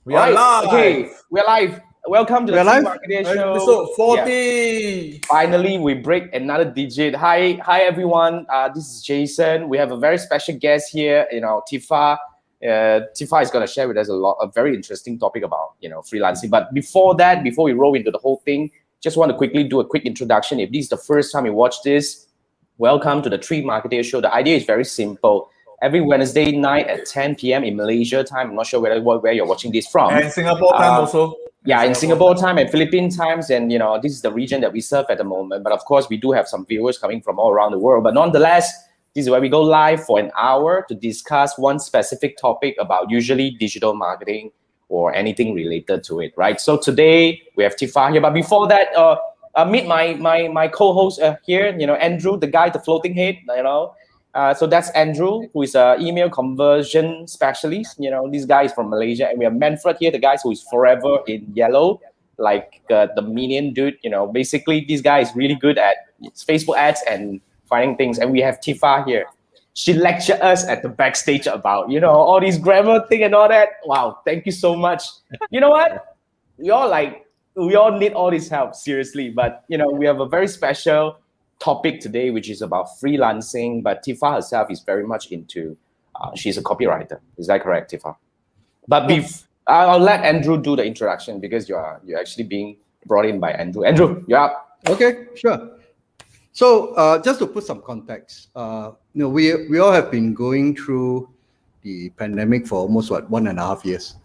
We are live. Okay, we are live. Welcome to the Free Marketing Show. Episode 40. Yeah. Finally, we break another digit. Hi everyone. This is Jason. We have a very special guest here. Tifa. Tifa is going to share with us a very interesting topic about freelancing. But before we roll into the whole thing, just want to quickly do a quick introduction. If this is the first time you watch this, welcome to the Free Marketing Show. The idea is very simple. Every Wednesday night at 10 p.m. in Malaysia time. I'm not sure where you're watching this from. And Singapore time also. Yeah, in Singapore time and Philippine times. And, this is the region that we serve at the moment. But of course, we do have some viewers coming from all around the world. But nonetheless, this is where we go live for an hour to discuss one specific topic about usually digital marketing or anything related to it, right? So today we have Tifa here. But before that, meet my co-host here, Andrew, the guy, the floating head, So that's Andrew, who is an email conversion specialist. This guy is from Malaysia. And we have Manfred here, the guy who is forever in yellow, like the minion dude. Basically, this guy is really good at Facebook ads and finding things. And we have Tifa here. She lectured us at the backstage about, all these grammar thing and all that. Wow, thank you so much. You know what? We all need all this help, seriously. But, we have a very special topic today, which is about freelancing, but Tifa herself is very much into, she's a copywriter. Is that correct, Tifa? But I'll let Andrew do the introduction because you're actually being brought in by Andrew. Andrew, you're up. Okay, sure. So just to put some context, we all have been going through the pandemic for almost 1.5 years.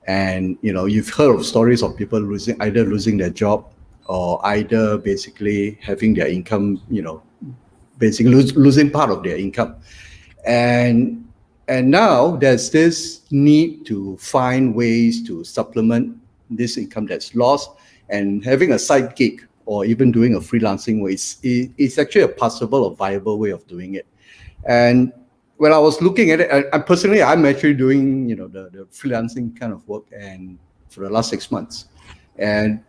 And, you've heard of stories of people either losing their job or either basically having their income, basically losing part of their income. And now there's this need to find ways to supplement this income that's lost, and having a side gig or even doing a freelancing way is actually a possible or viable way of doing it. And when I was looking at it, I'm actually doing, the freelancing kind of work and for the last 6 months. And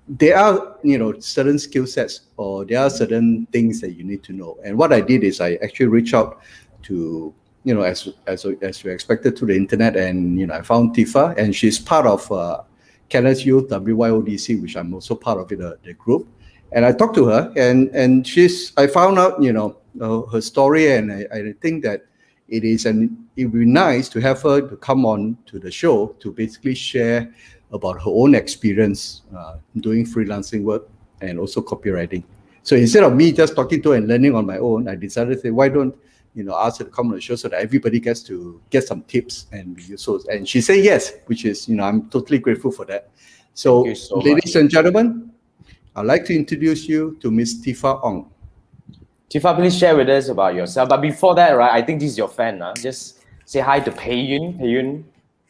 there are, certain skill sets or there are certain things that you need to know. And what I did is I actually reached out to, as we expected, to the internet, and, I found Tifa, and she's part of Canada's Youth WYODC, which I'm also part of the group. And I talked to her, and I found out, her story, and I think that it would be nice to have her to come on to the show to basically share about her own experience doing freelancing work and also copywriting. So instead of me just talking to her and learning on my own, I decided to say, why don't ask her to come on the show so that everybody gets to get some tips and be useful. And she said yes, which is, I'm totally grateful for that. So ladies and gentlemen, I'd like to introduce you to Miss Tifa Ong. Tifa, please share with us about yourself. But before that, right, I think this is your fan. Just say hi to Pei Yun. Pei Yun,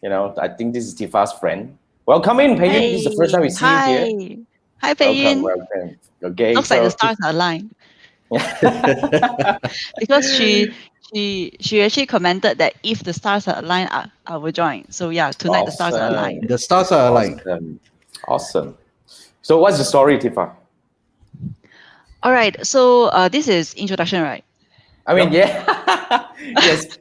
I think this is Tifa's friend. Welcome in, Pei Yun. This is the first time we see you here. Hi, Pei Yun. Welcome. Okay. Looks like the stars are aligned. Because she actually commented that if the stars are aligned, I will join. So yeah, tonight the stars are aligned. The stars are aligned. Awesome. So what's the story, Tifa? All right. So this is introduction, right? I mean, yeah. Yes.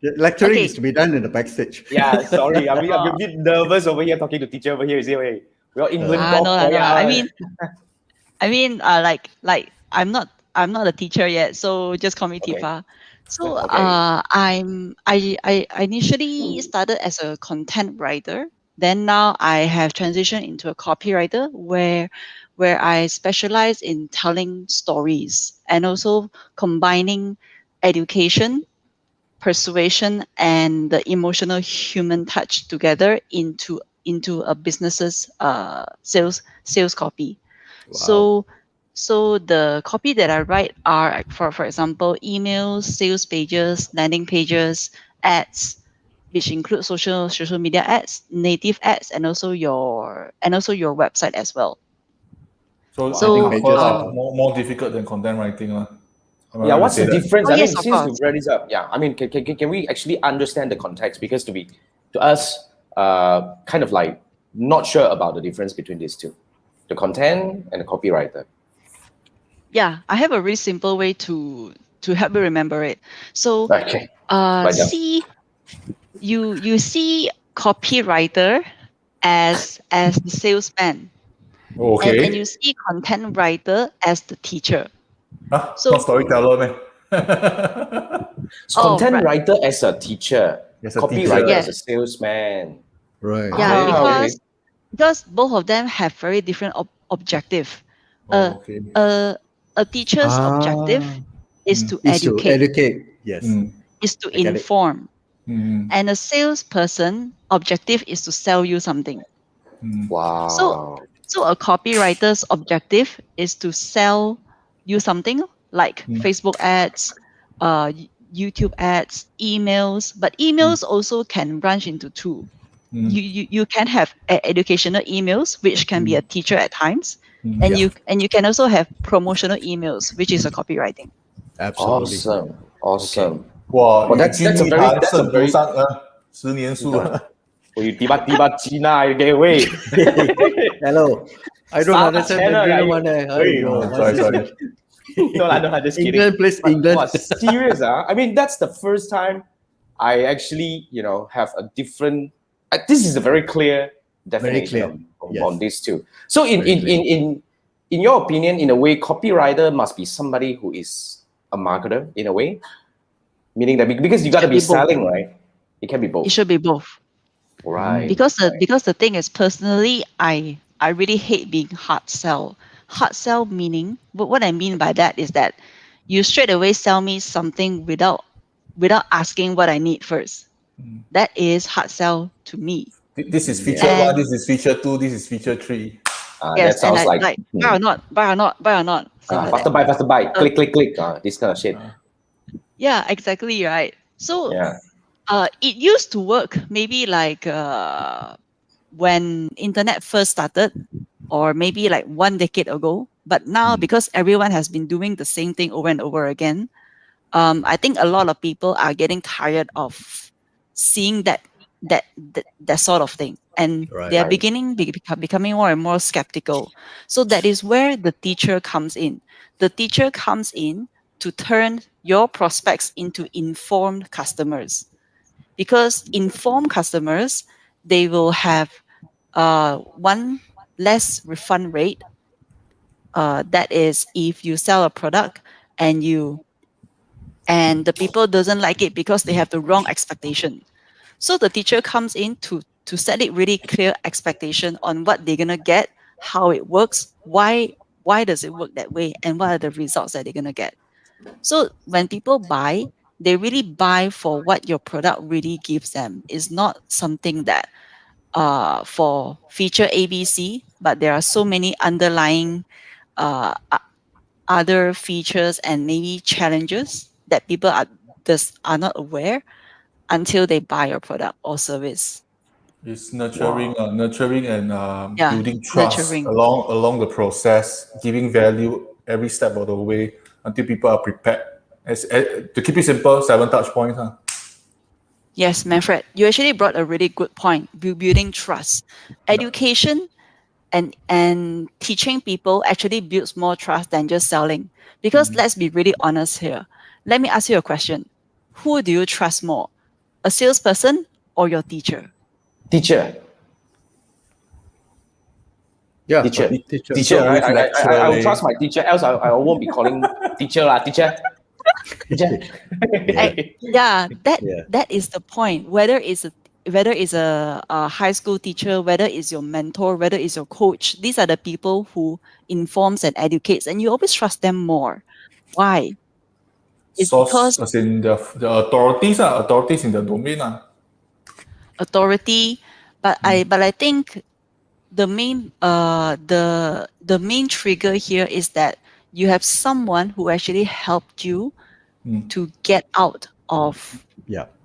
The lecturing is to be done in the backstage. Yeah, sorry. I'm a bit nervous over here talking to teacher over here. You see, wait, we're England. I mean, like I'm not a teacher yet, so just call me Tifa. So I initially started as a content writer. Then now I have transitioned into a copywriter where I specialize in telling stories and also combining education, persuasion, and the emotional human touch together into a business's sales copy. Wow. So the copy that I write are, for example, emails, sales pages, landing pages, ads, which include social media ads, native ads, and also your website as well. So I think pages are more difficult than content writing. Yeah, what's the difference? Yes, since you read this up, yeah, I mean, can we actually understand the context? Because to us, kind of like not sure about the difference between these two, the content and the copywriter. Yeah, I have a really simple way to help you remember it. So Okay. Right down. you see copywriter as the salesman, Okay. and you see content writer as the teacher. So, not storyteller, man. Content right. writer as a teacher, As a copywriter teacher. as a salesman. Right. Yeah, okay. because both of them have very different objective. Oh, okay. A teacher's objective is to Is to educate, educate. Yes. is to I get it. inform, Mm, and a salesperson objective is to sell you something. Wow. So a copywriter's objective is to sell you something like Facebook ads, YouTube ads, emails. But emails also can branch into two. You can have educational emails, which can be a teacher at times, and you can also have promotional emails, which is a copywriting. Absolutely. Awesome. Wow, Well, that's a very 10年书啊。you tiba-tiba Cina, you get away. Hello. I don't Salah understand channel, Mandarin. Sorry. No, just kidding. England, please, But, England. wow, serious, I mean, that's the first time I actually, have a different. This is a very clear definition on these two. So, in your opinion, in a way, copywriter must be somebody who is a marketer in a way, meaning that because you got to be selling, right? It can be both. It should be both. Right. Because the thing is, personally, I really hate being hard sell. Hard sell meaning, but what I mean by that is that you straight away sell me something without asking what I need first. That is hard sell to me. This is feature 1, this is feature 2, this is feature 3. Yes, that sounds and like buy or not. faster buy, click, this kind of shit. Yeah, exactly right. So Yeah. it used to work maybe like when internet first started, or maybe like 1 decade ago. But now, because everyone has been doing the same thing over and over again, I think a lot of people are getting tired of seeing that sort of thing, and they are becoming more and more skeptical. So that is where the teacher comes in. The teacher comes in to turn your prospects into informed customers, because informed customers, they will have one less refund rate. That is, if you sell a product and the people doesn't like it because they have the wrong expectation. So the teacher comes in to set it really clear expectation on what they're gonna get, how it works, why does it work that way, and what are the results that they're gonna get. So when people buy, they really buy for what your product really gives them. It's not something that for feature ABC, but there are so many underlying other features and maybe challenges that people are not aware until they buy your product or service. It's nurturing and building trust nurturing. along the process, giving value every step of the way until people are prepared. To keep it simple, 7 touch points. Yes, Manfred, you actually brought a really good point. Building trust, education, and teaching people actually builds more trust than just selling. Because let's be really honest here. Let me ask you a question: who do you trust more, a salesperson or your teacher? Teacher. Yeah, teacher. Teacher. I will trust my teacher, else I won't be calling teacher. Teacher. That is the point. Whether it's a high school teacher, whether it's your mentor, whether it's your coach, these are the people who informs and educates, and you always trust them more. Why? It's because as in the authorities in the domain. Authority, but I think the main the main trigger here is that you have someone who actually helped you to get out of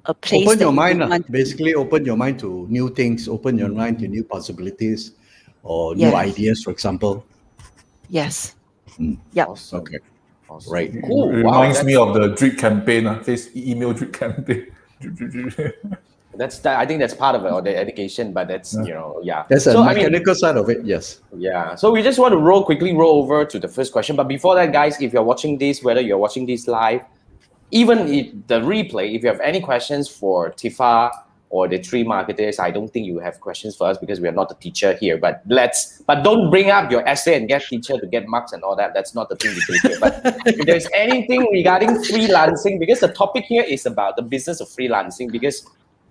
a place. Open your mind, basically open your mind to new things, open your mind to new possibilities or new ideas, for example. Yes. Yeah. Awesome. Okay. Awesome. Right. Cool. It reminds me of the drip campaign, email drip campaign. I think that's part of it, or the education, but that's That's a mechanical side of it, yes. Yeah. So we just want to quickly roll over to the first question. But before that, guys, if you're watching this, whether you're watching this live even if the replay, if you have any questions for Tifa or the three marketers, I don't think you have questions for us because we are not the teacher here. But don't bring up your essay and get teacher to get marks and all that. That's not the thing we do here. But if there's anything regarding freelancing, because the topic here is about the business of freelancing, because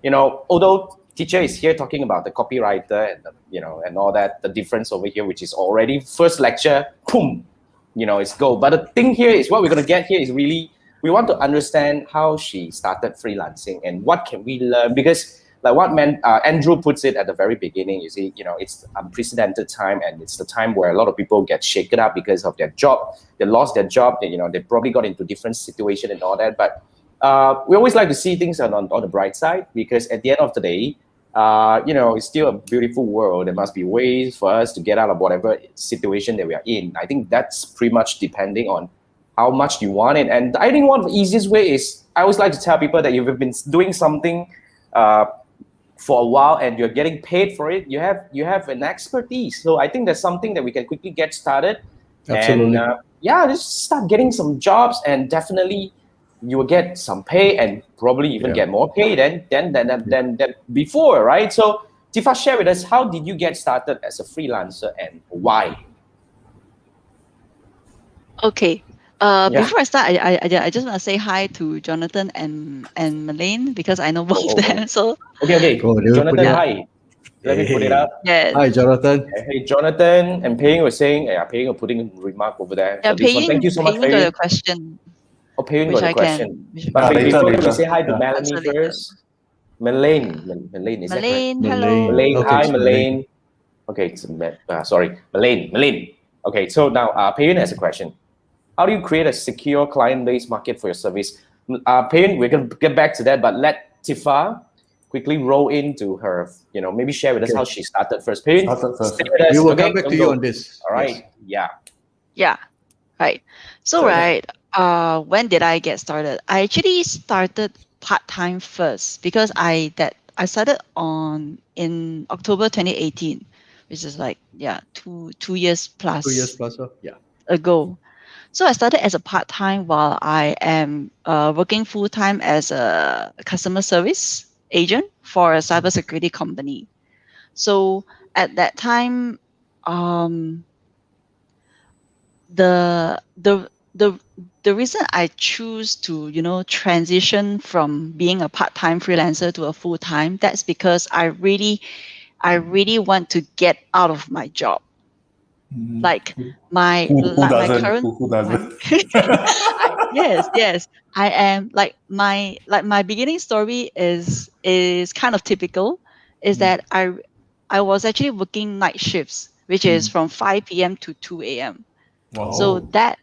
although teacher is here talking about the copywriter and and all that, the difference over here, which is already first lecture, boom, it's go. But the thing here is what we're gonna get here is really, we want to understand how she started freelancing and what can we learn, because like what Andrew puts it at the very beginning, you see, it's unprecedented time, and it's the time where a lot of people get shaken up because of their job. They lost their job. They probably got into different situation and all that. But we always like to see things on the bright side, because at the end of the day, it's still a beautiful world. There must be ways for us to get out of whatever situation that we are in. I think that's pretty much depending on how much you want it. And I think one of the easiest way is, I always like to tell people that if you've been doing something for a while and you're getting paid for it, you have an expertise. So I think that's something that we can quickly get started. Absolutely. And just start getting some jobs, and definitely you will get some pay, and probably even get more pay than before, right? So Tifa, share with us, how did you get started as a freelancer and why? Okay. Before I start, I just want to say hi to Jonathan and Malaine, because I know both of them. So okay. Oh, they will put Jonathan, it up. hi. Let me put it up. yes. Hi, Jonathan. Hey, Jonathan and Pei was saying, Pei was putting a remark over there. Yeah, for this one. Thank you so much, Pei got Pei. a question. Oh, Pei which got a I question. can. But later, before we later. say hi to Yeah. Melanie Answer later. first. Malaine, is that correct? Malaine, hello. Malaine. Malaine, Okay, hi, it's Malaine. Okay, it's sorry, Malaine. Okay, so now Pei has a question. How do you create a secure client-based market for your service? Pei, we're going to get back to that, but let Tifa quickly roll into her, maybe share with us how she started first. Pei, Started first. stay with us. We will Okay, come back don't to you go. on this. All right, Yes. Yeah, right. So when did I get started? I actually started part-time first, because I started in October 2018, which is like 2 years plus 2 years plus, yeah. ago. So I started as a part-time while I am working full-time as a customer service agent for a cybersecurity company. So at that time, the reason I choose to transition from being a part-time freelancer to a full-time, that's because I really want to get out of my job. Like my Who doesn't? current Who doesn't? yes, I am like my beginning story is kind of typical, is that I was actually working night shifts, which is from 5 p.m. to 2 a.m. Wow. So that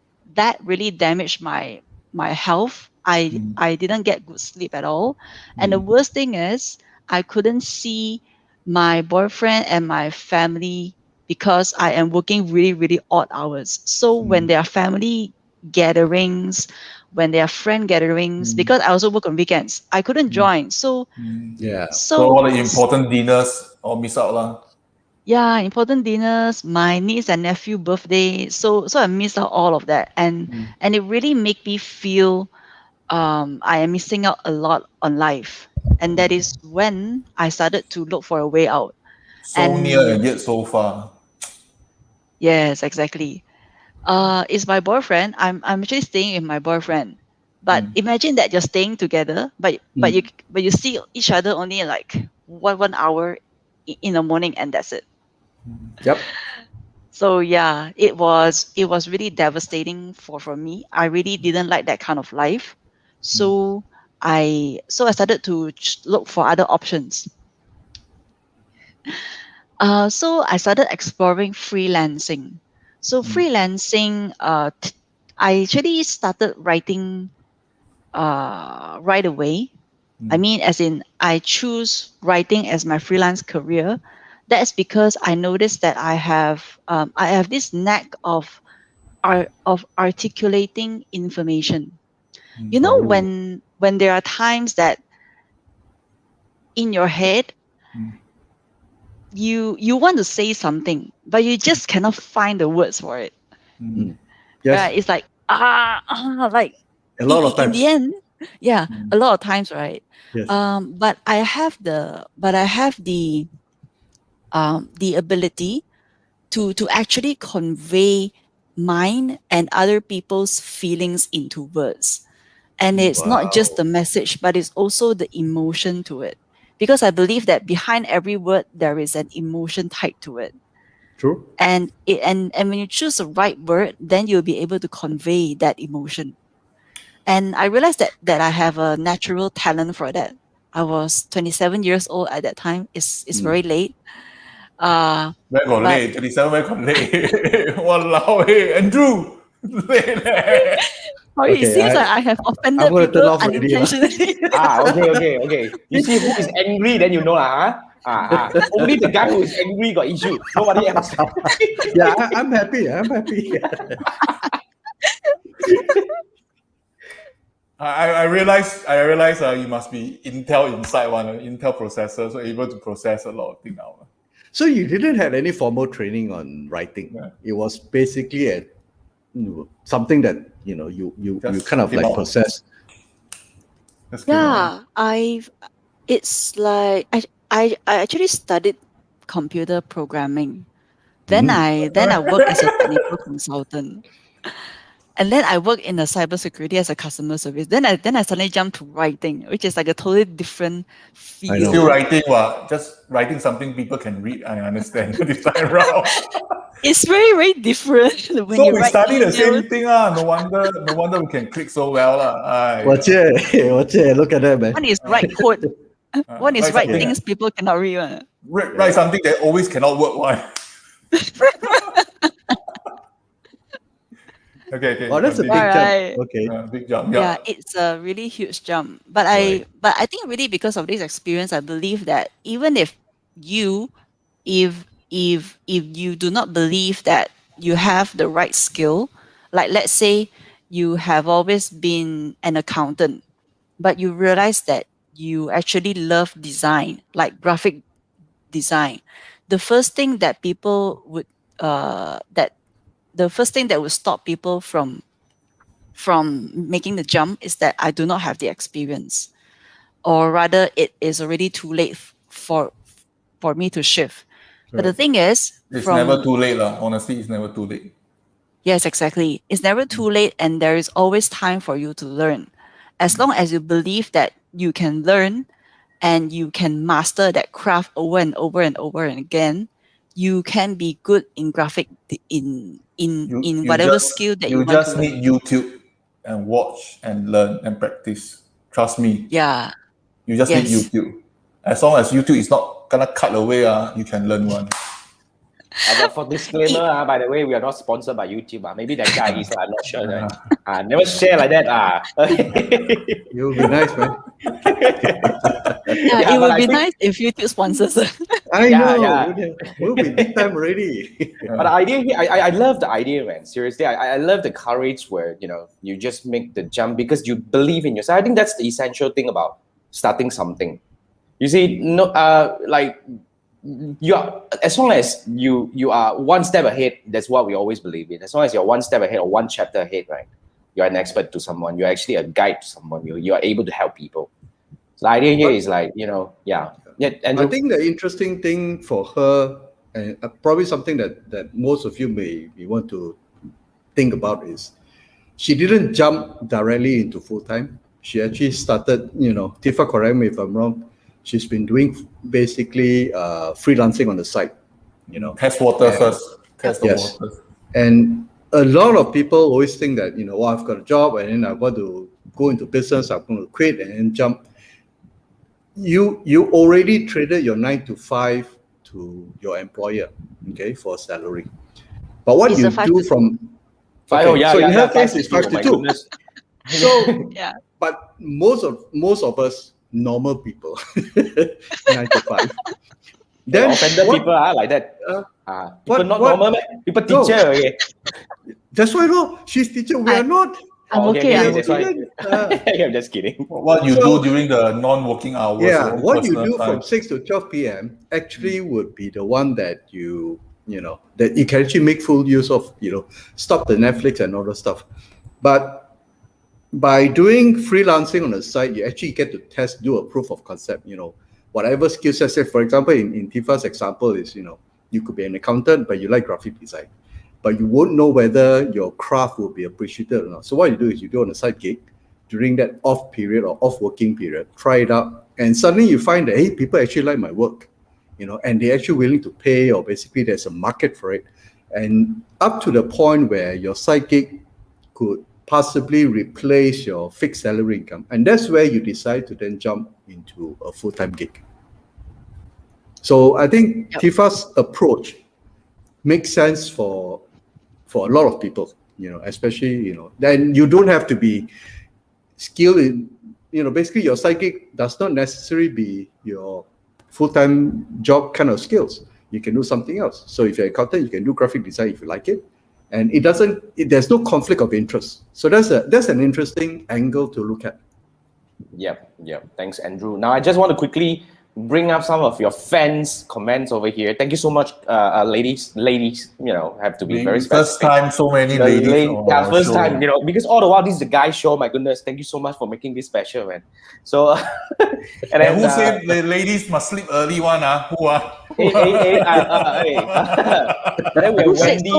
really damaged my health. I didn't get good sleep at all. And the worst thing is, I couldn't see my boyfriend and my family because I am working really, really odd hours. So when there are family gatherings, when there are friend gatherings, because I also work on weekends, I couldn't join. So Yeah. So all the important dinners all miss out lah. yeah, important dinners, my niece and nephew birthday. So I missed out all of that, and it really made me feel I am missing out a lot on life. And that is when I started to look for a way out. So near and yet so far. Yes, exactly. It's my boyfriend. I'm actually staying with my boyfriend. But imagine that you're staying together, but you see each other only like 1 hour in the morning, and that's it. Yep. So yeah, it was really devastating for me. I really didn't like that kind of life. So I started to look for other options. So I started exploring freelancing. So freelancing, I actually started writing right away. I mean, as in, I choose writing as my freelance career. That's because I noticed that I have this knack of articulating information. You know, when there are times that in your head you want to say something, but you just cannot find the words for it. Yes. Right? It's like like A lot of in times. the end, Yeah, a lot of times, right? Yes. But I have the ability to actually convey mine and other people's feelings into words. And it's not just Wow. the message, but it's also the emotion to it. Because I believe that behind every word there is an emotion tied to it. True. And when you choose the right word, then you'll be able to convey that emotion. And I realized that I have a natural talent for that. I was 27 years old at that time. It's very late. Where got But late? 27, where got late? Walao, hey, Andrew! Late leh. sorry, it Okay, seems like I have I'm offended gonna turn people off already lah. unintentionally. Okay. You see who is angry, then you know lah. Only the guy who is angry got issue. Nobody else. Yeah, I'm happy. I'm happy. I realize you must be Intel inside one, Intel processor, so able to process a lot of things now. So you didn't have any formal training on writing. Yeah. It was basically something that you Just kind of came like out. process. Just came out. Yeah, it's like I actually studied computer programming. Then I worked as a technical consultant. And then I worked in the cybersecurity as a customer service. Then I suddenly jumped to writing, which is like a totally different I You're know. field. still writing, what? Just writing something people can read. I understand this time around. It's very, very different when So you we write study the emails. same thing, No wonder we can click so well, Watch it. Look at that, man. One is write code. One is write write something. things people cannot read. One. Write something that always cannot work. Why? Okay. Oh, that's a big continue. jump. Alright. Okay. Big jump. Yeah, it's a really huge jump. But I think really because of this experience, I believe that even if if you do not believe that you have the right skill, like let's say you have always been an accountant, but you realize that you actually love design, like graphic design, the first thing that people would the first thing that would stop people from making the jump is that I do not have the experience, or rather it is already too late for me to shift. But the Right. thing is, It's never too late, honestly. It's never too late. yes, exactly. It's never too late, and there is always time for you to learn. As long as you believe that you can learn and you can master that craft over and over and over and again, you can be good in graphic in whatever skill that you You want just to learn. need YouTube and watch and learn and practice. Trust me. Yeah. You just need Yes. YouTube. As long as YouTube is not gonna cut away, you can learn one. But for disclaimer, by the way, we are not sponsored by YouTube. Maybe that guy is, I'm not sure. Never share like that. It would be nice, man. Yeah, it but would I be think- nice if YouTube sponsors us. I know. Yeah. We'll be big time already. But the idea here, I love the idea, man. Seriously, I love the courage where you just make the jump because you believe in yourself. I think that's the essential thing about starting something. You see, like you are, as long as you are one step ahead. That's what we always believe in. As long as you're one step ahead or one chapter ahead, right? You're an expert to someone. You're actually a guide to someone. You are able to help people. So the idea here is like And I think the interesting thing for her, and probably something that most of you may want to think about, is she didn't jump directly into full-time. She actually started, Tifa, correct me if I'm wrong, she's been doing basically freelancing on the side, Test water Yeah. first. Test the Yes. water. And a lot of people always think that, I've got a job and then I want to go into business, I'm going to quit and then jump. You already traded your 9 to 5 to your employer, okay, for salary. But what It's you a 5 do to 2. from Oh, yeah, so yeah, in yeah, her case it's 5 my to 2. goodness. So Yeah. but most of us normal people 9 to 5. Then offended what- people like that. People what- not what- normal, man. People No. teacher. Okay. That's why she's teacher. We I- are not. I'm Oh, okay. We are that's why. student. I'm just kidding. What you So- do during the non-working hours. Yeah, or what you personal do time. from 6 to 12 p.m. actually would be the one that that you can actually make full use of, stop the Netflix and all the stuff. But by doing freelancing on the side, you actually get to do a proof of concept. Whatever skill set. Say, for example, in Tifa's example is, you could be an accountant, but you like graphic design, but you won't know whether your craft will be appreciated or not. So what you do is you go on a side gig during that off period or off working period, try it out, and suddenly you find that, hey, people actually like my work, and they're actually willing to pay, or basically there's a market for it. And up to the point where your side gig could possibly replace your fixed salary income. And that's where you decide to then jump into a full-time gig. So I think Tifa's approach makes sense for a lot of people, especially, then you don't have to be skilled in, basically your side gig does not necessarily be your full-time job kind of skills. You can do something else. So if you're an accountant, you can do graphic design if you like it. And there's no conflict of interest. So that's an interesting angle to look at. Yep. Thanks, Andrew. Now, I just want to quickly bring up some of your fans' comments over here. Thank you so much, ladies. Ladies, have to be very specific. First time, so many ladies. First time, because all the while this is the guy show. My goodness, thank you so much for making this special, man. So, and then, who said the ladies must sleep early? One, who are? Then we have Wendy.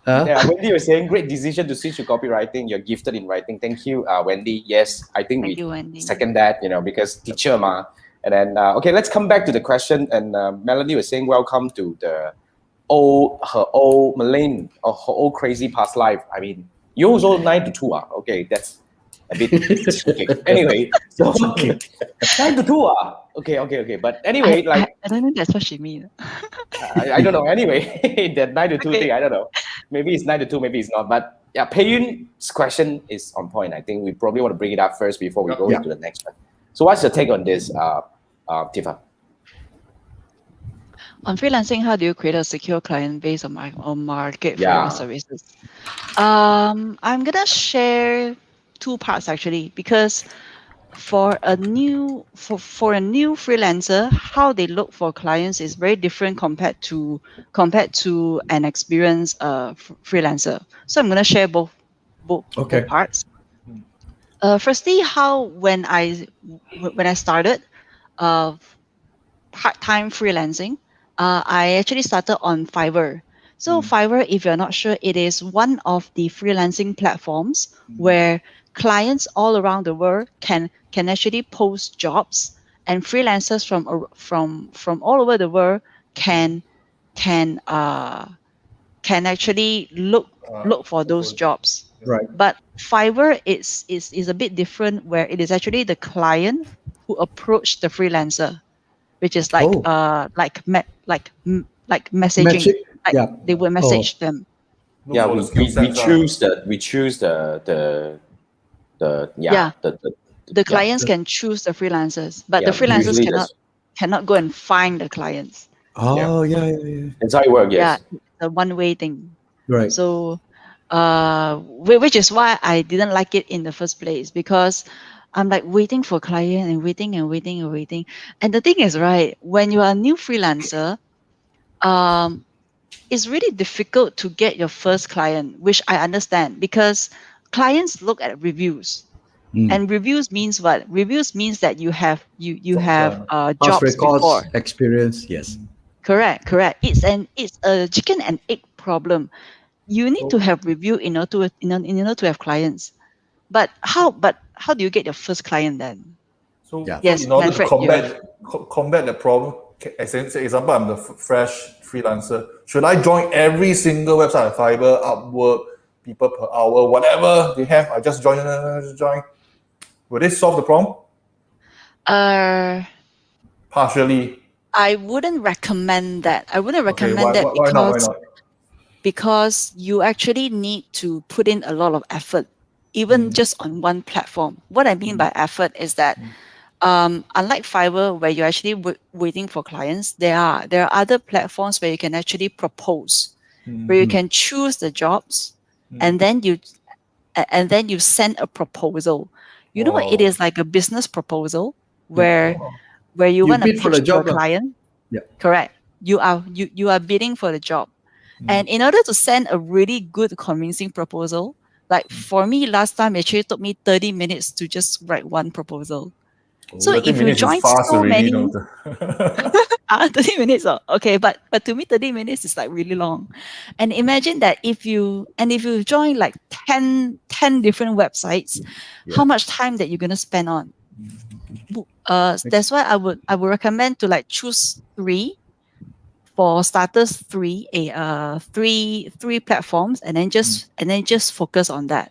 Huh? Yeah, Wendy was saying, great decision to switch to copywriting. You're gifted in writing. Thank you, Wendy. Yes, I think we second that, because teacher ma. And then, okay, let's come back to the question. And Melanie was saying, welcome to her old Malayan or her old crazy past life. I mean, you also 9 to 2. Okay, that's a bit okay. Anyway, so 9 to 2. Okay. But anyway, I don't know that's what she means. I don't know. Anyway, that 9 to 2 thing, I don't know. Maybe it's 9 to 2, maybe it's not. But yeah, Pei-Yun's question is on point. I think we probably want to bring it up first before we go into the next one. So what's your take on this, Tifa? On freelancing, how do you create a secure client base on market for your services? I'm gonna share 2 parts actually, because for a new freelancer, how they look for clients is very different compared to an experienced freelancer. So I'm gonna share both parts. Firstly, when I started part-time freelancing, I actually started on Fiverr. So Fiverr, if you're not sure, it is one of the freelancing platforms where clients all around the world can actually post jobs, and freelancers from all over the world can actually look for those jobs. Right. But Fiverr is a bit different, where it is actually the client who approached the freelancer, which is like messaging. They will message them. Yeah, we choose the clients can choose the freelancers, but the freelancers cannot go and find the clients. That's how it works. Yes. Yeah, it's a one-way thing. Right. So, which is why I didn't like it in the first place, because I'm like waiting for client and waiting. And the thing is, right, when you are a new freelancer, it's really difficult to get your first client, which I understand, because clients look at reviews. And reviews means what? Reviews means that you have jobs records, before. Experience, yes. Correct. It's a chicken and egg problem. You need to have review in order to have clients. But how do you get your first client then? So, yes, in order Manfred, to combat the problem, as an example, I'm the fresh freelancer. Should I join every single website, Fiverr, Upwork, people per hour, whatever they have? I just join. Will this solve the problem? Partially. I wouldn't recommend that. Why not? Because you actually need to put in a lot of effort, even just on one platform. What I mean by effort is that unlike Fiverr, where you're actually waiting for clients, there are other platforms where you can actually propose, where you can choose the jobs, and then you send a proposal. It is like a business proposal where you want to pitch to a client. Yeah. Correct. You are bidding for the job. And in order to send a really good, convincing proposal, Like for me, last time it actually took me 30 minutes to just write one proposal. So 30 if you minutes is join fast so already, many, 30 minutes, okay, but to me 30 minutes is like really long. And imagine that if you join like 10 different websites, Yeah. how much time that you're going to spend on. That's why I would recommend to like choose 3 for starters, 3 three platforms, and then just focus on that.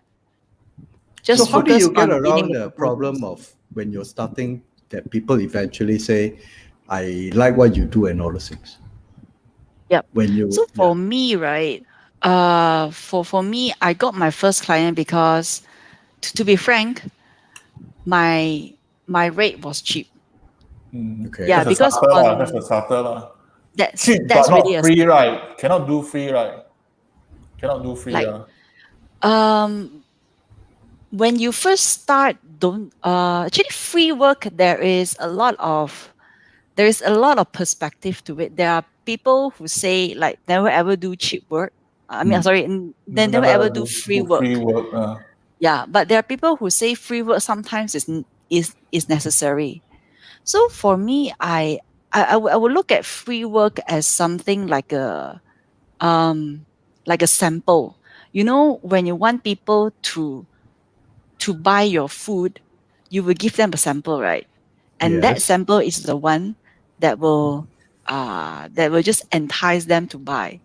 Just So how do focus you get on dealing around with the proposals. problem of when you're starting that people eventually say, I like what you do and all those things? Yep. When you So for me, right, for me, I got my first client because, to be frank, my rate was cheap. Okay. Yeah, That's a because starter lah. on That's a starter lah. that's Cheap but really not a free, starter. right? Cannot do free, right? Cannot do free, Like, ah. when you first start, don't actually free work. There is a lot of perspective to it. There are people who say like never ever do cheap work. I mean, sorry, they never ever do free do free work. work. Yeah, but there are people who say free work sometimes is necessary. So for me, I would look at free work as something like a sample. You know, when you want people to buy your food, you will give them a sample, right? And that Yes. sample is the one that will just entice them to buy.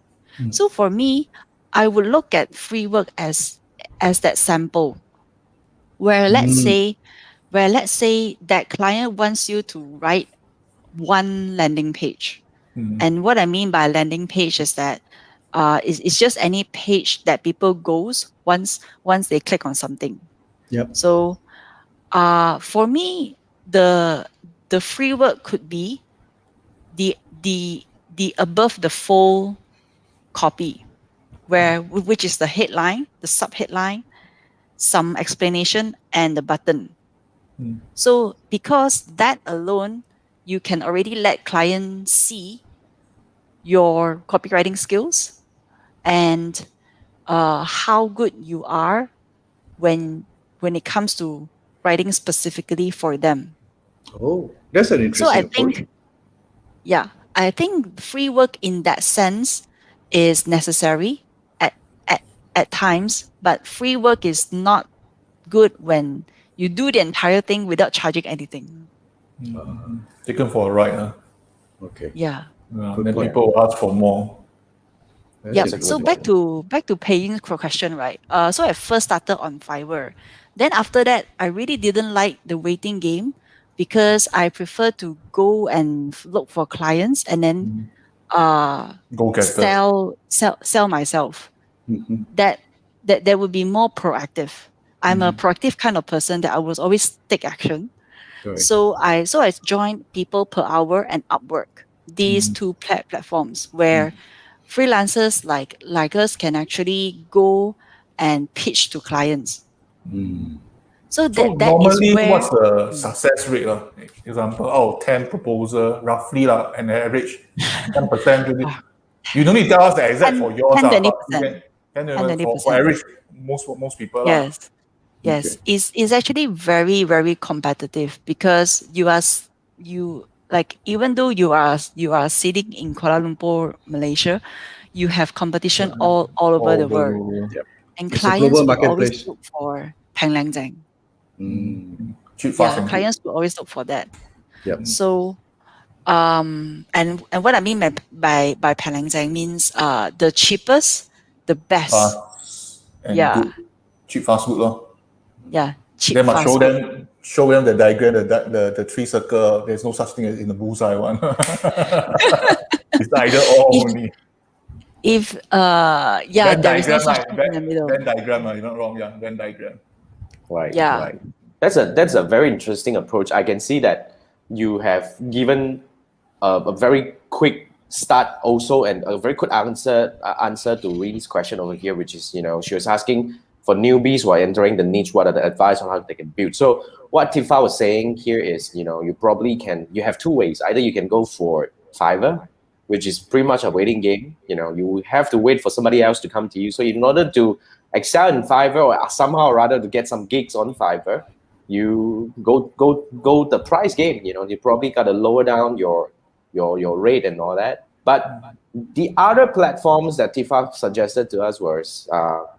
So for me, I would look at free work as that sample, where let's say that client wants you to write one landing page. And what I mean by landing page is that it's just any page that people goes once they click on something. Yep. So for me, the free work could be the above the fold copy, which is the headline, the subheadline, some explanation, and the button. So because that alone, you can already let clients see your copywriting skills and how good you are when it comes to writing specifically for them. Oh, that's an So I interesting approach. think free work in that sense is necessary at at times, but free work is not good when you do the entire thing without charging anything. Taken for a ride. Okay. Yeah. Good Then point. people will ask for more. That's Yep. a good So point. back to paying question, right? So I first started on Fiverr. Then after that, I really didn't like the waiting game because I prefer to go and look for clients and then Go getter. sell myself. Mhm. That would be more proactive. I'm a proactive kind of person that I will always take action. Correct. So I joined People Per Hour and Upwork, these two platforms where freelancers like us can actually go and pitch to clients. So So that is normally, where what's the success rate? Example, 10 proposal, roughly an average 10%. You don't need to tell us the exact 10, for yours, 10 but you 20%. can 10 10 for 20%. average most people lah. Yes. Yes, is actually very, very competitive because even though you are sitting in Kuala Lumpur, Malaysia, you have competition all over the world, Yep. and It's a global clients will always marketplace. look for Pang Lang Zhang. Cheap, fast, Yeah, and good. clients will always look for that. Yep. So and what I mean by Pang Lang Zhang means the cheapest, the best. Fast and Yeah. good. Cheap, fast, good lor. Yeah, cheap, Then must fast, good. show them the diagram, the three circle. There's no such thing as in the bullseye one. It's either or If only. Venn there is no diagram, such right? thing in the middle. Venn diagram, you're not wrong. Yeah, Venn diagram. Right. Yeah. Right. That's a very interesting approach. I can see that you have given a very quick start also and a very quick answer to Reen's question over here, which is, she was asking for newbies who are entering the niche, what are the advice on how they can build. So what Tifa was saying here is, you have two ways. Either you can go for Fiverr which is pretty much a waiting game. You have to wait for somebody else to come to you. So in order to excel in Fiverr, or somehow or rather to get some gigs on Fiverr, you go the price game. You probably got to lower down your rate and all that. But the other platforms that Tifa suggested to us was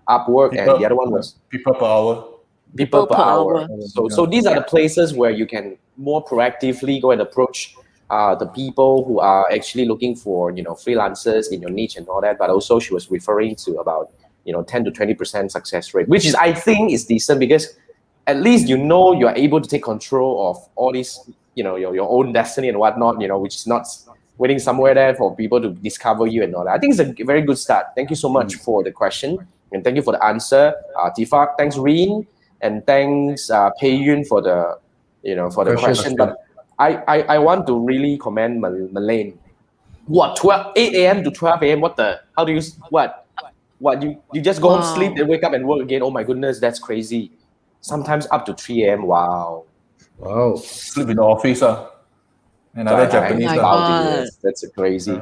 Upwork, and the other one was people per hour. People per hour. So these are the places where you can more proactively go and approach the people who are actually looking for freelancers in your niche and all that. But also she was referring to about 10 to 20% success rate, which is, I think, is decent, because at least you're able to take control of all these your own destiny and whatnot, which is not waiting somewhere there for people to discover you and all that. I think it's a very good start. Thank you so much for the question, and thank you for the answer, Tifa. Thanks, Reen, and thanks, Pei Yun, for the question. But I want to really commend Malaine. What, 8 a.m. to 12 a.m.? How do you, what you just go home, sleep, and wake up and work again? Oh my goodness, that's crazy. Sometimes up to 3 a.m. Wow. Sleep in the office. Another Japanese. That's crazy.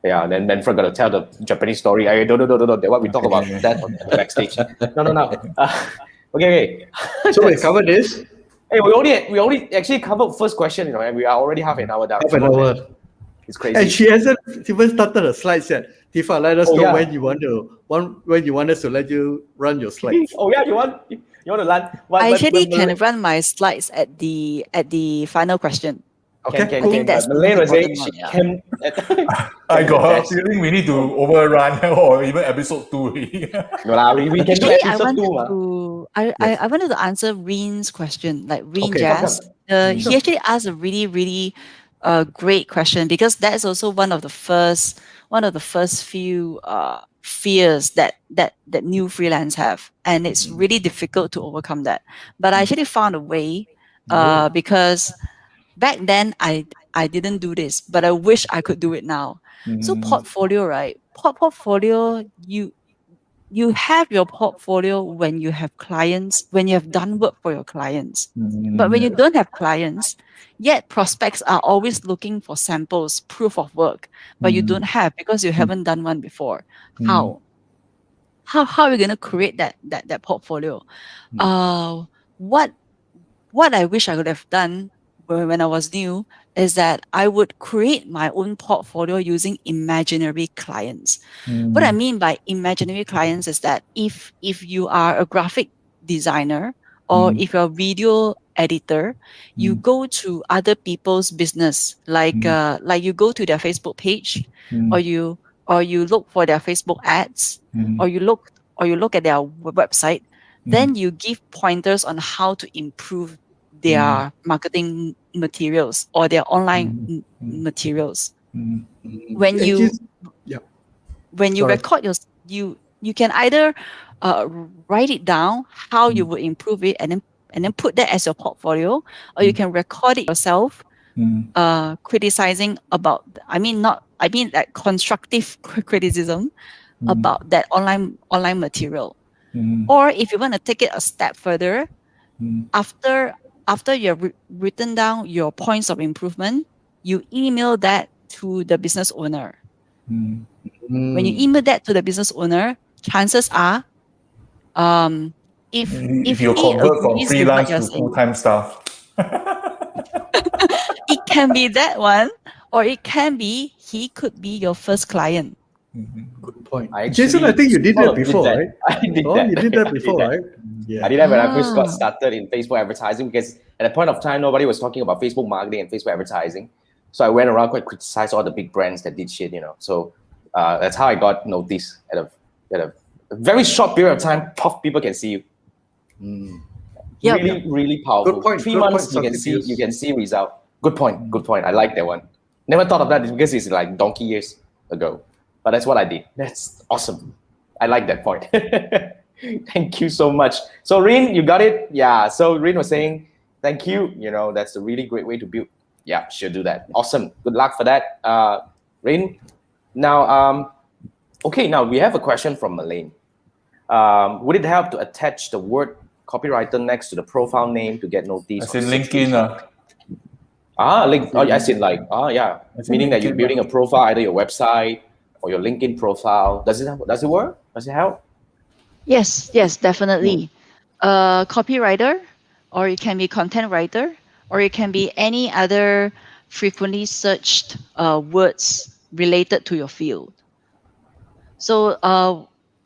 Yeah, then forgot to tell the Japanese story. No. What we talk about that on the backstage. No. Okay. So we covered this. Hey, we only actually covered first question, and we are already half an hour down. Half an hour. It's crazy. And she hasn't even started the slides yet. Tifa, let us know when you want us to let you run your slides. Oh yeah, you want to run? I actually can run my slides at the final question. Okay, I think that's Malaine was saying she can. I got a feeling we need to overrun or even episode 2. No, we can do episode 2. I wanted to answer Reen's question, like Reen Jazz. He actually asked a really, really great question, because that's also one of the first few fears that new freelance have, and it's really difficult to overcome that. But I actually found a way, because back then I didn't do this, but I wish I could do it now. So portfolio, right? Portfolio, you have your portfolio when you have clients, when you have done work for your clients. But when you don't have clients, yet prospects are always looking for samples, proof of work, but you don't have because you haven't done one before. How are you going to create that portfolio? What I wish I could have done when I was new is that I would create my own portfolio using imaginary clients. What I mean by imaginary clients is that if you are a graphic designer, or if you're a video editor, you go to other people's business, like you go to their Facebook page, or you look for their Facebook ads, or you look at their website, then you give pointers on how to improve their marketing materials or their online materials. When you record you can either write it down how you would improve it, and then put that as your portfolio, or you can record it yourself, criticizing about, that constructive criticism about that online material. Or if you want to take it a step further, after you've written down your points of improvement, you email that to the business owner. When you email that to the business owner, chances are, if you convert from agrees with freelance what to you're full-time staff. it can be that one, or it can be he could be your first client. Good point. Jason, I think you did that before, right? I did that. You did that before, right? Yeah. I did that when I first got started in Facebook advertising, because at that point of time, nobody was talking about Facebook marketing and Facebook advertising. So I went around quite criticized all the big brands that did shit, So that's how I got noticed at a very short period of time. People can see you. Really powerful. Good point. 3 months you can see result. Good point. I like that one. Never thought of that because it's like donkey years ago. But that's what I did. That's awesome. I like that point. Thank you so much. So Reen, you got it? Yeah. So Reen was saying, thank you. That's a really great way to build. Yeah, should do that. Awesome. Good luck for that, Reen. Now, now we have a question from Malaine. Would it help to attach the word copywriter next to the profile name to get noticed? As in LinkedIn. Link. Oh, as in like, yeah. As in Meaning that you're LinkedIn, building a profile, either your website or your LinkedIn profile. Does it work? Does it help? Yes, definitely. Copywriter, or it can be content writer, or it can be any other frequently searched words related to your field. So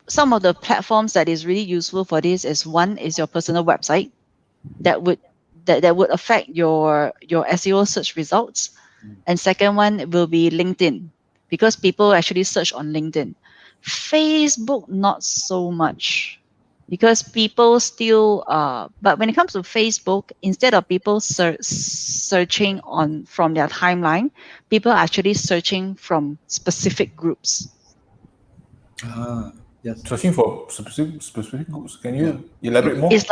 some of the platforms that is really useful for this is, one is your personal website that would affect your SEO search results. And second one will be LinkedIn, because people actually search on LinkedIn. Facebook, not so much, because people still but when it comes to Facebook, instead of people searching from their timeline, people are actually searching from specific groups. Yes. searching for specific groups. Can you elaborate more? It's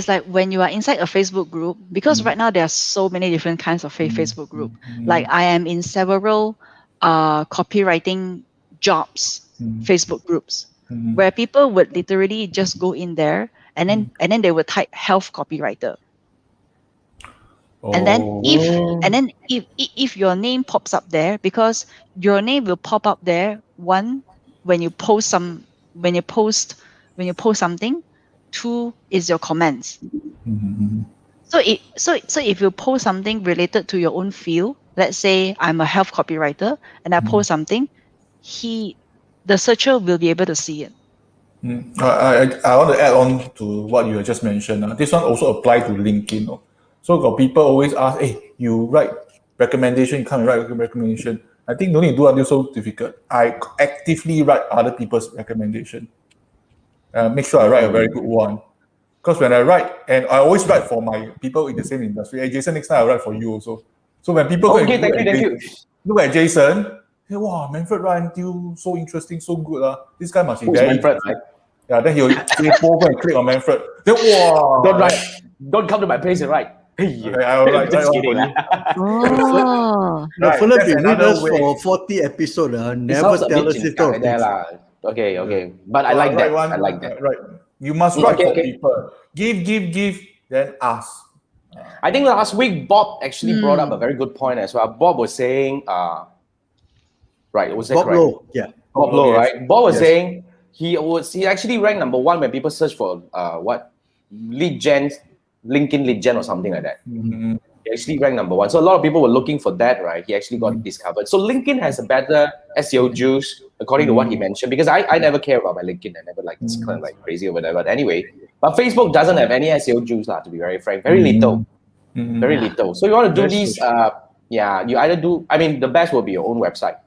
like when you are inside a Facebook group, because right now there are so many different kinds of Facebook group. Like I am in several copywriting jobs Facebook groups, where people would literally just go in there and then they would type health copywriter. And then if your name pops up there, because your name will pop up there, one, when you post something, two is your comments. So if you post something related to your own field, let's say I'm a health copywriter and I post something, the searcher will be able to see it. I want to add on to what you just mentioned. This one also apply to LinkedIn. So got people always ask, hey, you write recommendation, you can't write recommendation. I think no need to do until so difficult. I actively write other people's recommendation. Make sure I write a very good one. Because when I write, and I always write for my people in the same industry. Hey, Jason, next time I write for you also. So when people Okay, thank you. Look at Jason, hey, wow, Manfred write until so interesting, so good. This guy must be Who's very Manfred, right? Yeah, then he'll go and click on Manfred. Then wow, Don't come to my place and write. Hey, okay, I'll write just one kidding. for you. Oh, Right, Philip, that's you with another us way. for 40 episodes. It Never sounds a tell bit us this kind of like that things. lah. Okay. But I like that. I like that. Right. You must write for Okay. people. Give, then ask. I think last week Bob actually brought up a very good point as well. Bob was saying, right, was that Bob correct? Lowe, yeah. Bob Lowe, Yes. right? Bob was Yes. saying he actually ranked number one when people search for lead gen, LinkedIn lead gen or something like that. He actually ranked number one. So a lot of people were looking for that, right? He actually got discovered. So LinkedIn has a better SEO juice, according to what he mentioned, because I never care about my LinkedIn. I never like it's kind of like crazy or whatever. But anyway, but Facebook doesn't have any SEO juice, to be very frank. Very little. Very little. So you want to do That's these, true. you either do, I mean, the best will be your own website.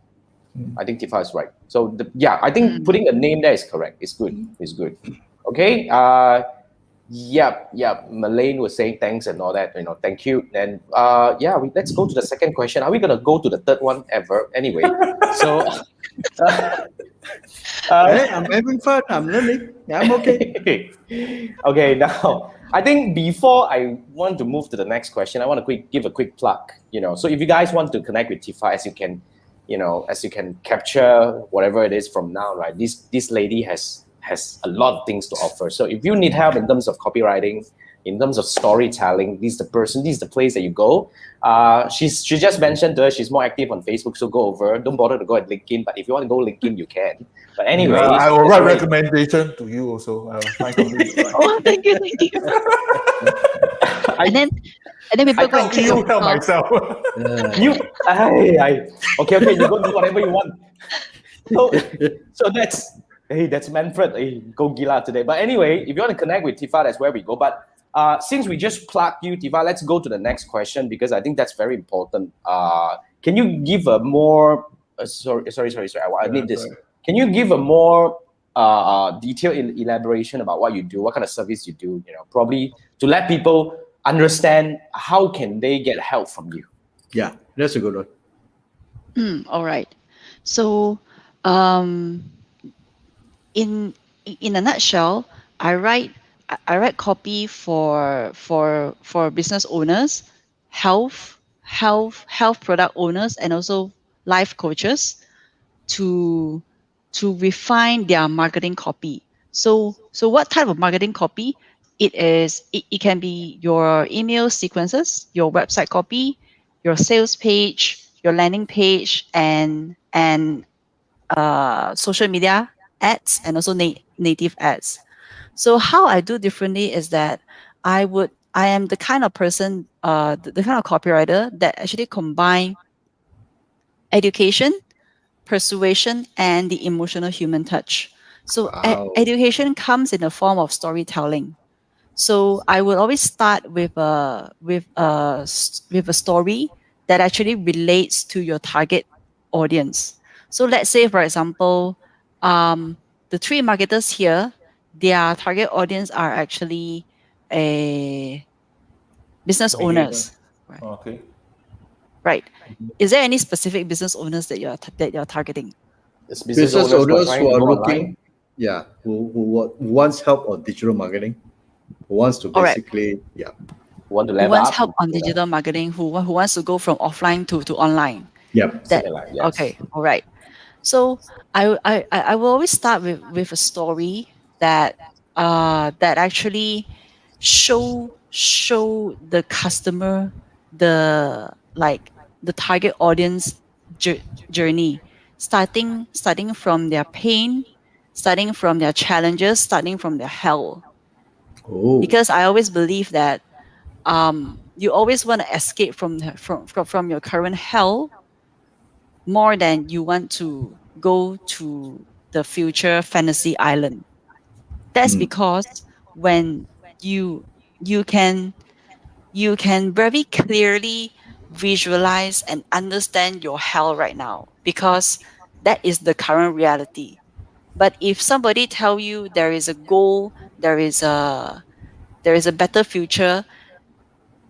I think Tifa is right. So I think putting a name there is correct. It's good. It's good. Okay. Malaine was saying thanks and all that. Thank you. And let's go to the second question. Are we gonna go to the third one ever? Anyway, so Hey, I'm having fun. I'm learning. I'm okay. Okay, now I think before I want to move to the next question, I want to give a quick plug. So if you guys want to connect with Tifa, as you can capture whatever it is from now, right? This lady has a lot of things to offer. So if you need help in terms of copywriting, in terms of storytelling, this is the place that you go. She just mentioned to us she's more active on Facebook, so go over. Don't bother to go at LinkedIn, but if you want to go LinkedIn, you can. But anyway, I will write recommendation to you also. I will find something to write. oh, thank you. and then people go and click You your tell profile. myself. Okay, you go do whatever you want. So that's Manfred. Hey, go gila today. But anyway, if you want to connect with Tifa, that's where we go. But since we just plugged you, Tifa, let's go to the next question because I think that's very important. Can you give a more? Sorry. I need this. Can you give a more detailed elaboration about what you do, what kind of service you do? Probably to let people understand how can they get help from you. Yeah, that's a good one. All right. So, in a nutshell, I write copy for business owners, health product owners, and also life coaches to refine their marketing copy. So what type of marketing copy? It can be your email sequences, your website copy, your sales page, your landing page, and social media ads, and also native ads. So how I do differently is that I am the kind of person, the kind of copywriter that actually combine education, persuasion, and the emotional human touch. So Wow. education comes in the form of storytelling. So I would always start with a story that actually relates to your target audience. So let's say, for example, the three marketers here, their target audience are actually a business Beginner. owners, right? Okay. Right. Is there any specific business owners that you're targeting? It's Business owners trying who to are go looking, online. who wants help on digital marketing, who wants to All right. basically, who want to Who level wants up. help on digital marketing? Who wants to go from offline to online? That Something like yes. okay. All right. So I will always start with a story that that actually show the customer the like the target audience journey, starting from their pain, starting from their challenges, starting from their hell. oh, Because I always believe that you always want to escape from your current hell more than you want to go to the future fantasy island. That's because when you you can you can very clearly visualize and understand your hell right now, because that is the current reality. But if somebody tell you there is a goal, there is a better future,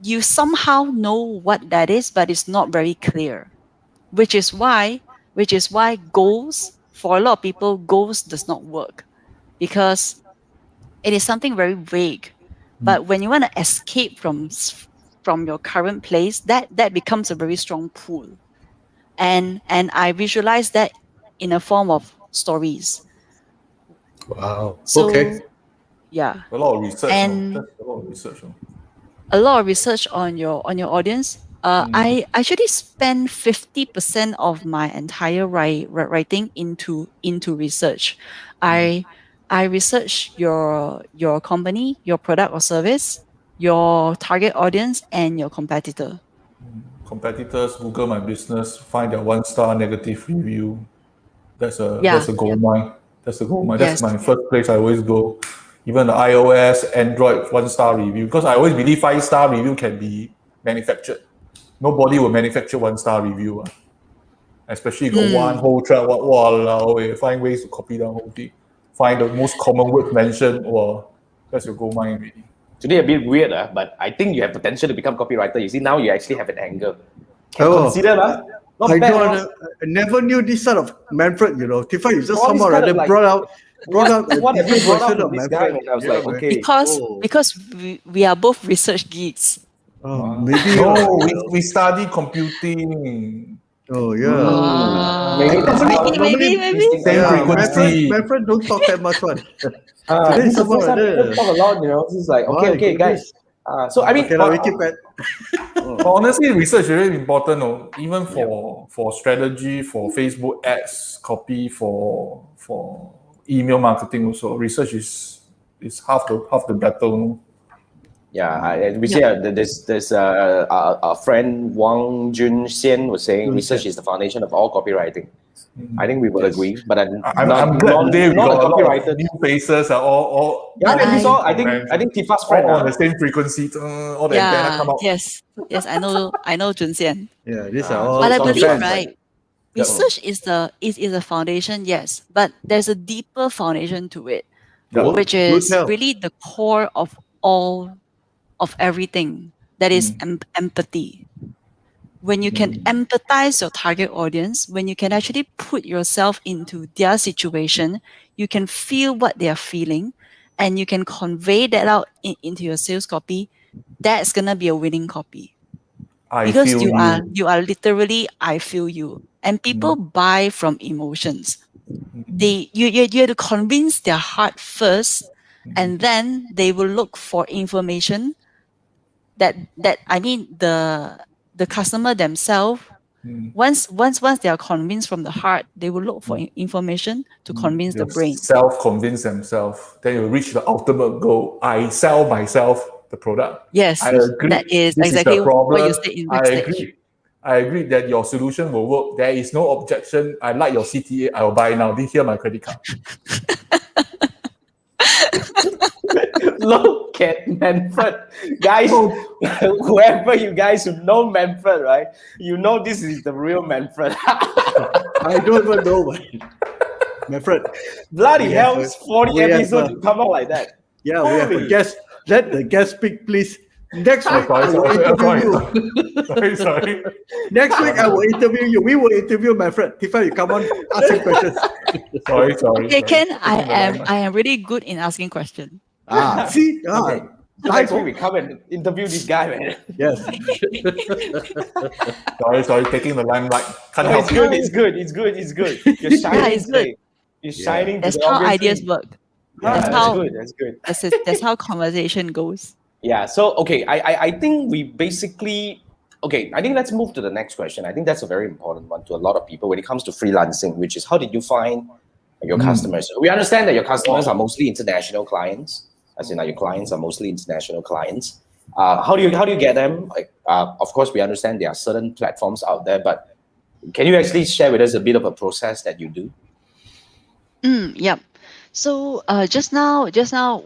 you somehow know what that is, but it's not very clear. Which is why goals, for a lot of people, goals does not work, because it is something very vague. But when you want to escape from your current place, that becomes a very strong pull. And I visualize that in a form of stories. wow. Okay. So yeah. A lot of research, no? And That's a lot of research, no? a lot of research on your audience. Mm. I actually spend 50% of my entire writing into research. I I research your company, your product or service, your target audience, and your competitor. Competitors Google my business, find their 1 star negative review. That's Yeah. a gold mine. That's a gold mine. That's Yes. my first place I always go. Even the iOS, Android 1 star review, because I always believe 5 star review can be manufactured. Nobody will manufacture 1 star review. Especially you got one Mm. whole track, find ways to copy down whole thing. Find the most common words mentioned, or that's your gold mine really. Today a bit weird, but I think you have potential to become copywriter. You see, now you actually have an angle. Can Oh, consider, not I bad. don't. Huh? I never knew this side of Manfred. Tifa, you just All this somehow kind rather of like, brought out a what have you different brought out version from of this guy? Manfred. And I was Yeah, like, man. okay. Because Oh, because we are both research geeks. maybe. No, we study computing. Oh, yeah. Maybe that's how. Maybe. Same Yeah, frequency. Manfred don't talk that much one. This Today is the somehow first time we rather. talk a lot, This is like, My okay, guys. goodness. So I mean, Okay, now we keep at. But honestly, research is really important. No? Even for strategy, for Facebook ads, copy, for email marketing also, research is half the battle. No? we see there's a friend Wang Junxian was saying research is the foundation of all copywriting. I think we will agree, but I'm glad today we not got a a lot copywriter. of new faces. Are all Yeah, and you saw. I from think Tifa's friend. all on the same frequency. All the antenna come out. Yes. I know Jun Xian. Yeah, these are So all But I some believe, fans, friends. right, Yep. research is a foundation, yes, but there's a deeper foundation to it, Yep. which Do is tell. really the core of all of everything. That is empathy. When you can empathize your target audience, when you can actually put yourself into their situation, you can feel what they are feeling, and you can convey that out into your sales copy. That's gonna be a winning copy, I because feel you are literally, I feel you, and people buy from emotions. You have to convince their heart first, and then they will look for information that I mean the customer themselves, once they are convinced from the heart, they will look for information to convince the brain. Self-convince themselves. Then you reach the ultimate goal. I sell myself the product. Yes, I agree. that is This exactly is the problem. what you said in backstage. I agree that your solution will work. There is no objection. I like your CTA. I will buy now. Here my credit card. Look at Manfred. Guys, whoever you guys who know Manfred, right? You know this is the real Manfred. I don't even know, Manfred. Bloody hell, 40 episodes to come out like that. Yeah, we have a guest. Let the guest speak, please. Next week, I will interview you. Sorry. Next week, I will interview you. We will interview Manfred. Tifa, you come on, ask him questions. Sorry. Okay, Ken, I am really good in asking questions. See? Okay. Next week we come and interview this guy, man. Yes. Sorry, taking the limelight. Can't help It's good. You're shining. It's good. You're shining. That's how ideas work. That's good. That's how conversation goes. Yeah. So okay, I think we basically I think let's move to the next question. I think that's a very important one to a lot of people when it comes to freelancing, which is how did you find your customers? We understand that your customers are mostly international clients, as in your clients are mostly international clients. How do you get them? Of course, we understand there are certain platforms out there, but can you actually share with us a bit of a process that you do? Yep. So just now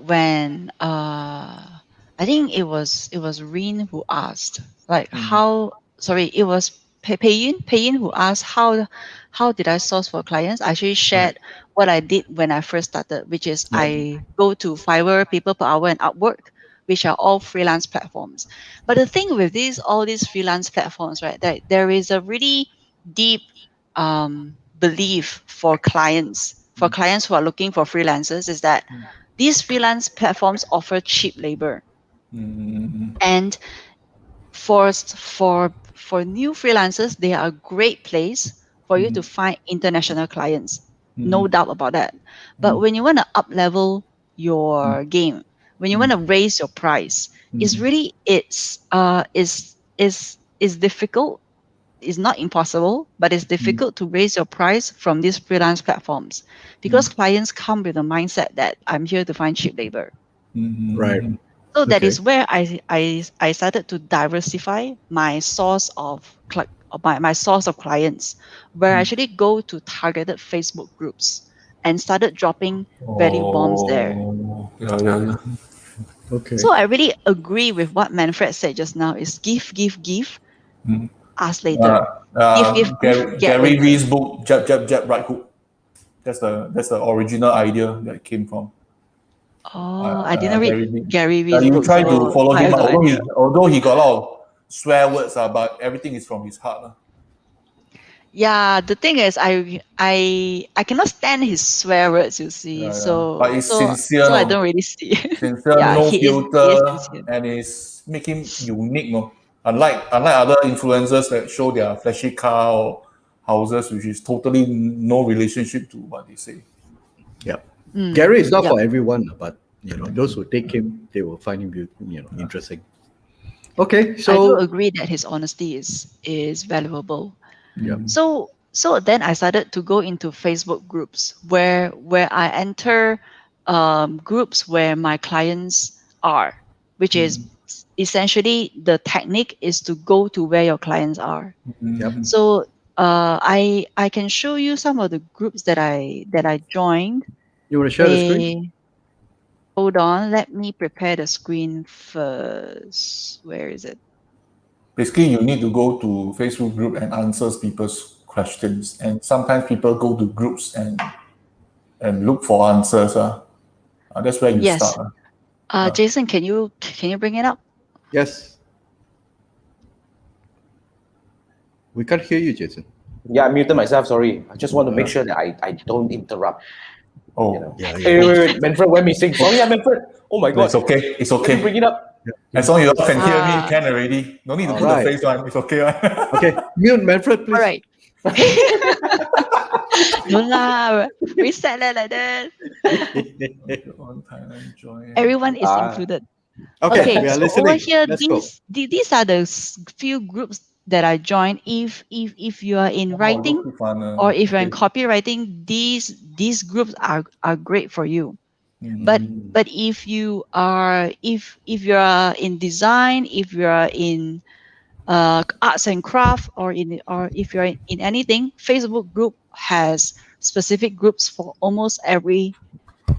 when I think it was Rin who asked it was Pei-Yin who asked how did I source for clients. I actually shared what I did when I first started, which is I go to Fiverr, People Per Hour, and Upwork, which are all freelance platforms. But the thing with all these freelance platforms, right, that there is a really deep belief for clients who are looking for freelancers, is that these freelance platforms offer cheap labor. And for new freelancers, they are a great place for you to find international clients. No doubt about that. But when you want to up level your game, when you want to raise your price, it's really it's difficult. It's not impossible, but it's difficult to raise your price from these freelance platforms because clients come with a mindset that I'm here to find cheap labor. Right. So that is where I started to diversify my source of my source of clients, where I actually go to targeted Facebook groups and started dropping value bombs there. Yeah. Okay. So I really agree with what Manfred said just now: is give, ask later. Give, get Gary later. Vee's book, Jab, right hook. That's the original idea that came from. I didn't read Gary Vee's You book. try to follow him, idea. although he got a lot of swear words, but everything is from his heart. Yeah, the thing is, I cannot stand his swear words. You see, Yeah. so But it's sincere. So I don't really see. Sincere, no filter, and it's make him unique. No, unlike other influencers that show their flashy car or houses, which is totally no relationship to what they say. Yeah. Gary is not for everyone, but those who take him, they will find him interesting. Okay, so I do agree that his honesty is valuable. Yeah. So then I started to go into Facebook groups where I enter groups where my clients are, which is essentially the technique is to go to where your clients are. Yep. So I can show you some of the groups that I joined. You want to share the screen? Hold on, let me prepare the screen first. Where is it? Basically, you need to go to Facebook group and answer people's questions. And sometimes people go to groups and look for answers. That's where you start. Jason, can you bring it up? Yes. We can't hear you, Jason. Yeah, I muted myself. Sorry. I just want to make sure that I don't interrupt. Oh, Wait. Manfred went missing. Sorry, Manfred. Oh my God. It's okay. It's okay. Let me bring it up. As long as you can hear me, can already. No need to put the face on. It's okay. Okay. Mute Manfred, please. All right. No lah, reset like that. Everyone is included. Okay, we are so listening. over here, Let's go. these are the few groups that I joined, if you are in writing or if you're in copywriting, these groups are great for you. But if you are if you're in design, if you're in arts and craft, or if you're in anything, Facebook group has specific groups for almost every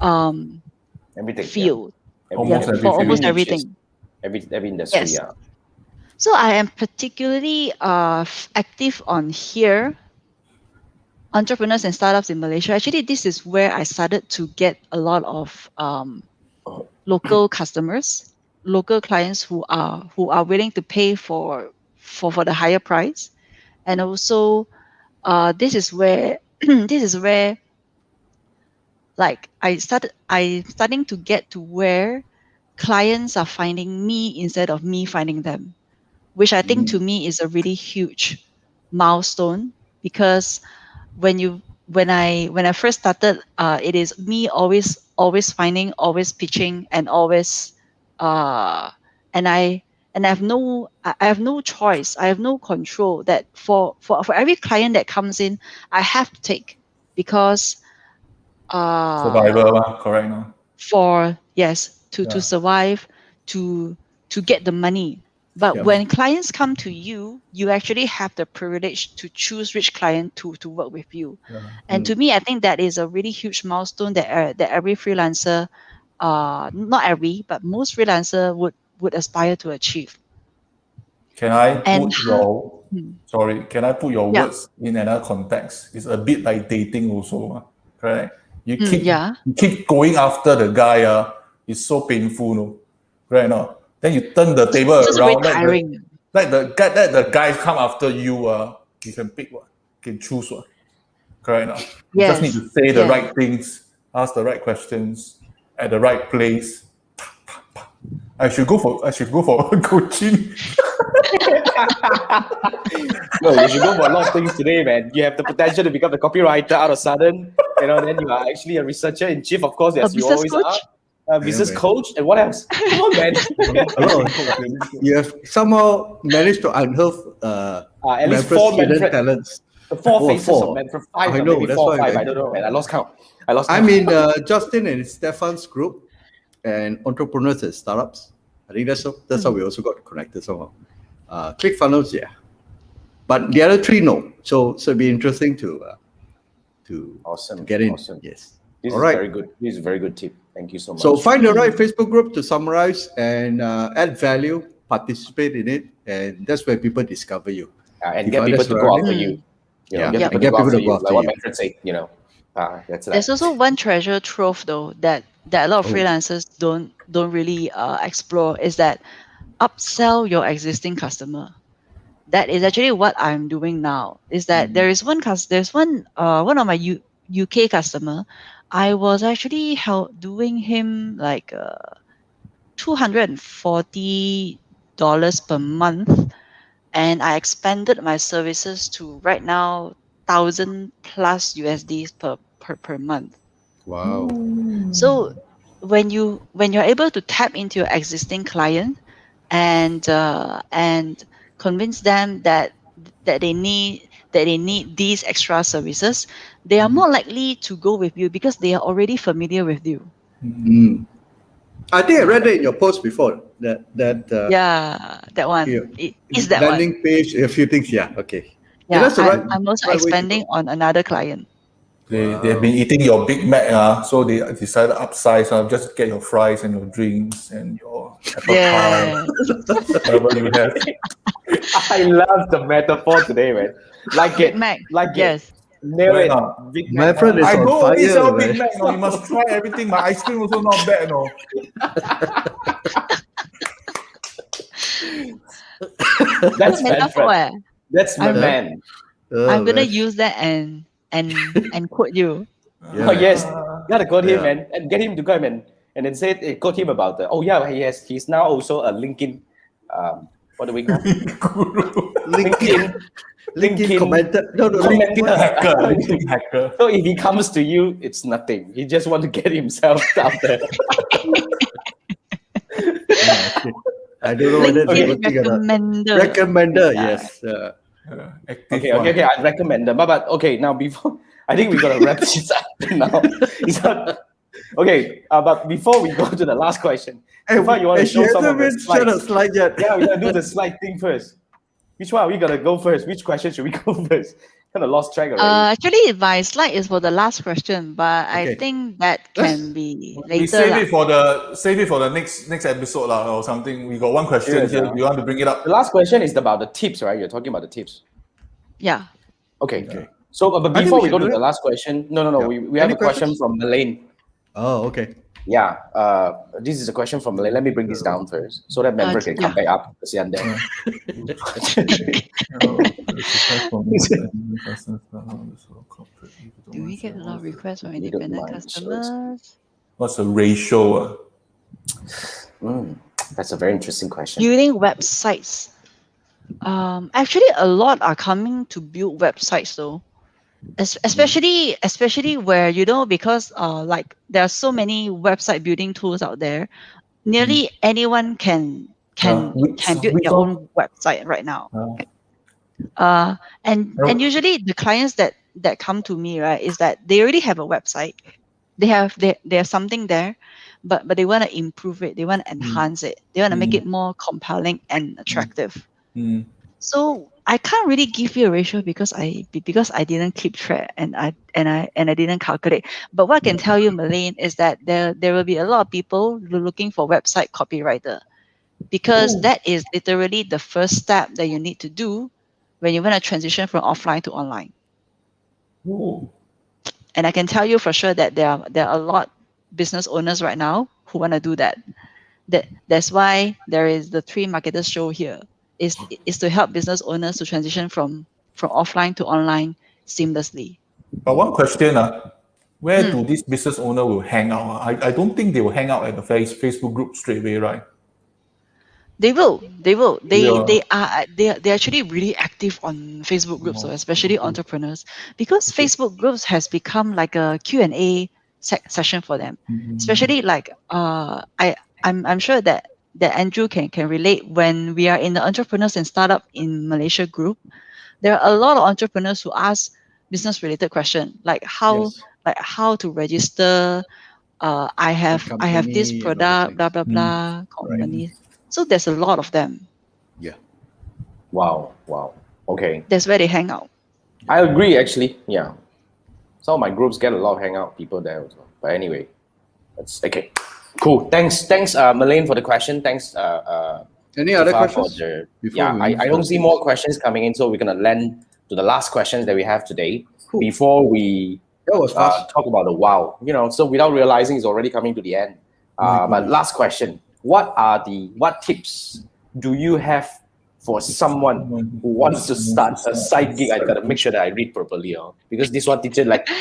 Everything. field. Almost for every almost niche, everything. every industry. Yes. Yeah. So I am particularly active on here, entrepreneurs and startups in Malaysia. Actually, this is where I started to get a lot of local customers, local clients who are willing to pay for the higher price. And also this is where this is where, like, I'm starting to get to where clients are finding me instead of me finding them, which I think to me is a really huge milestone. Because when I first started, it is me always finding, always pitching, and always and I have no choice, I have no control, that for every client that comes in, I have to take, because survivor, correct? No? for yes, to Yeah. survive, to get the money. But Yeah. when clients come to you, you actually have the privilege to choose which client to work with you. Yeah. And to me, I think that is a really huge milestone that every freelancer, not every, but most freelancer would aspire to achieve. Can I And put your Can I put your Yeah. words in another context? It's a bit like dating also, correct? You yeah. keep going after the guy, it's so painful, no? Right now. Then you turn the table It's just very around, tiring. let the guys come after you, you can pick one, you can choose one. Correct now. You just need Yes. to say the Yes. right things, ask the right questions at the right place. I should go for coaching. No, you should go for a lot of things today, man. You have the potential to become a copywriter out of sudden. Then you are actually a researcher in chief, of course, as you business always coach? are. A business man. coach, and what else? Come on, man. Hello. You have somehow managed to unearth At least Manfred's four hidden Manfred. talents. The four faces four. of Manfred. Five, I or know, maybe that's 4 or why 5. I- I don't know, man. I lost count. I'm in Justin and Stefan's group and entrepreneurs and startups. I think that's how we also got connected somehow. ClickFunnels, yeah. But the other three, no. So it'd be interesting to Awesome. get in. Awesome. Yes. This All is right. very good. This is a very good tip. Thank you so much. So find the right Facebook group to summarize and add value, participate in it, and that's where people discover you. and If get people others to are go running- after you. Yeah, Get and people to go after after you. Like what you. Manfred said, that's that. There's also one treasure trove though that a lot of Oh. freelancers don't really explore, is that upsell your existing customer. That is actually what I'm doing now. Is that there's one of my UK customer. I was actually doing him like $240 per month, and I expanded my services to right now 1,000 plus USDs per month. Wow. So when you're able to tap into your existing client and convince them that they need these extra services, they are more likely to go with you because they are already familiar with you. Mm. I think I read that in your post before. That Yeah, that one. yeah. It's that one. landing page, a few things. Yeah. Okay. Yeah, that's the right. I'm also right way to expanding go. on another client. They've been eating your Big Mac, so they decided to upsize, just get your fries and your drinks and your apple pie, Yeah. whatever you have. I love the metaphor today, man. Like Big it. Mac. Like Yes. it. Nail Right it. now. Big My Mac. friend is I on go only fire, sell man. Big Mac, no. You must try everything. My ice cream also not bad, no. That's Metaphor. Manfred. That's my I'm- man. I'm gonna man. use that and quote you. Yeah, Oh yes, gotta quote him, Yeah. man, and get him to come and then say quote him about the. Oh yeah, he's now also a LinkedIn. What do we call LinkedIn? LinkedIn commented. No, Commenter. LinkedIn hacker. So if he comes to you, it's nothing. He just want to get himself out there. I don't know whether it's a LinkedIn good thing or not. recommender. Recommender, Yeah. yes. Active Okay, one. okay, okay. I recommend them. But okay, now before I think we gotta wrap this up now. It's not, okay, but before we go to the last question, Tifa, you want to she show some hasn't of the even shown a slides? slide yet. Yeah, we gotta do the slide thing first. Which one are we gonna go first? Which question should we go first? Kind of lost track already. Actually, my slide is for the last question, but I Okay. think that can be We later. save lah. it for the next episode lah, or something. We got one question Serious, here. ah? You want to bring it up? The last question is about the tips, right? You're talking about the tips. Yeah. Okay. Okay. So, but I think before we we go should to do the it. last question, no. Yeah. We have Any a question questions? from Elaine. Oh, okay. Yeah, this is a question from Elaine. Let me bring this down first so that member can come back up. Kesian there. Do we get a lot of requests from You don't independent mind, customers? What's the ratio? That's a very interesting question. Building websites. Actually, a lot are coming to build websites though. Especially where because like there are so many website building tools out there, nearly anyone can build which their one? own website right now. Uh, And usually the clients that come to me, right, is that they already have a website, they have something there, but they want to improve it, they want to enhance it, they want to make it more compelling and attractive. So I can't really give you a ratio because I didn't keep track and I didn't calculate. But what I can tell you, Malaine, is that there will be a lot of people looking for website copywriter, because that is literally the first step that you need to do when you want to transition from offline to online. And I can tell you for sure that there are a lot business owners right now who want to do that. That's why there is the 3 Marketers show here. Is to help business owners to transition from offline to online seamlessly. But one question, where do this business owner will hang out? I don't think they will hang out at the Facebook group straight away, right? They will. Yeah. They're actually really active on Facebook groups, so especially entrepreneurs, because Facebook groups has become like a Q&A session for them. Especially like I'm sure that Andrew can relate. When we are in the entrepreneurs and startup in Malaysia group, there are a lot of entrepreneurs who ask business related questions like how to register. I have this company and all those product, blah things. blah blah, company. So there's a lot of them. Yeah. Wow. Okay. That's where they hang out. I agree, actually. Yeah. Some of my groups get a lot of hangout people there also. But anyway, that's okay. Cool. Thanks, Malaine, for the question. Thanks, Any other Tifa, questions? I don't see more questions coming in, so we're gonna land to the last questions that we have today before we That was fast. talk about the wow. So without realizing, it's already coming to the end. But last question: what tips do you have for someone who wants to start a side gig? I gotta make sure that I read properly, because this one teacher lecture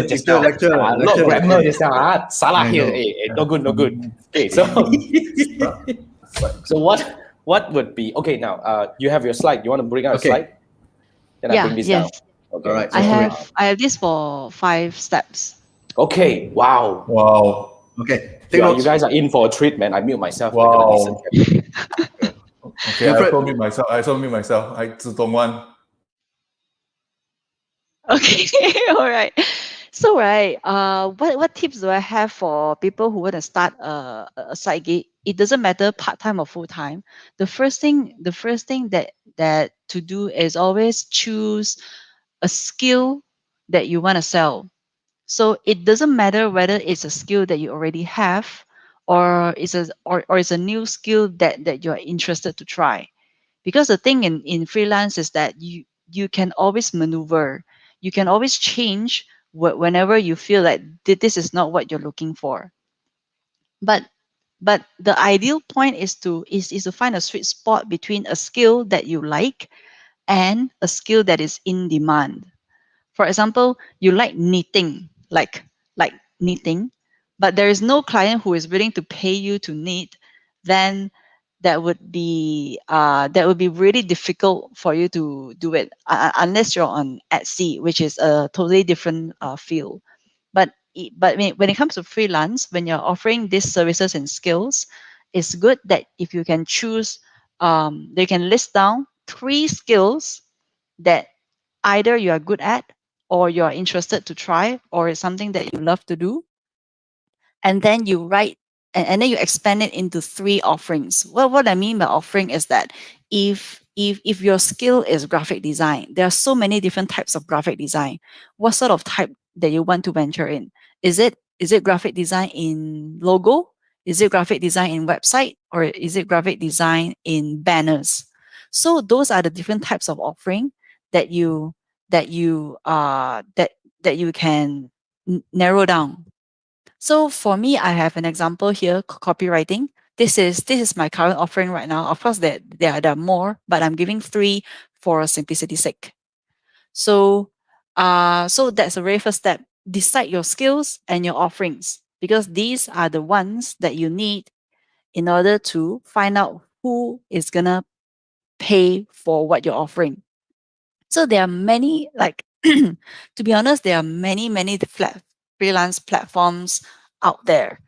just now. Not grammar just now. Salah here. No good. Okay, so so what would be okay now? You have your slide. You want to bring out a slide? Then I bring this down. Okay. All right. I have this for 5 steps. Okay. Wow. Okay. You guys are in for a treat, man. I mute myself. Wow. Okay, I also mute myself. I 自动one. Okay, all right. So what tips do I have for people who want to start a side gig? It doesn't matter part-time or full-time. The first thing that to do is always choose a skill that you want to sell. So it doesn't matter whether it's a skill that you already have, or it's a new skill that you're interested to try. Because the thing in freelance is that you can always maneuver, you can always change whenever you feel like this is not what you're looking for. But the ideal point is to find a sweet spot between a skill that you like and a skill that is in demand. For example, you like knitting, like knitting, but there is no client who is willing to pay you to knit, then that would be really difficult for you to do it unless you're on Etsy, which is a totally different field. But when it comes to freelance, when you're offering these services and skills, it's good that if you can choose, they can list down 3 skills that either you are good at, or you're interested to try, or it's something that you love to do, and then you write, and then you expand it into 3 offerings. Well, what I mean by offering is that if your skill is graphic design, there are so many different types of graphic design. What sort of type that you want to venture in? Is it graphic design in logo? Is it graphic design in website, or is it graphic design in banners? So those are the different types of offering that you can narrow down. So for me, I have an example here, copywriting. This is my current offering right now. Of course, there are more, but I'm giving 3 for simplicity's sake. So that's the very first step. Decide your skills and your offerings, because these are the ones that you need in order to find out who is gonna pay for what you're offering. So there are many, like, to be honest, there are many freelance platforms out there.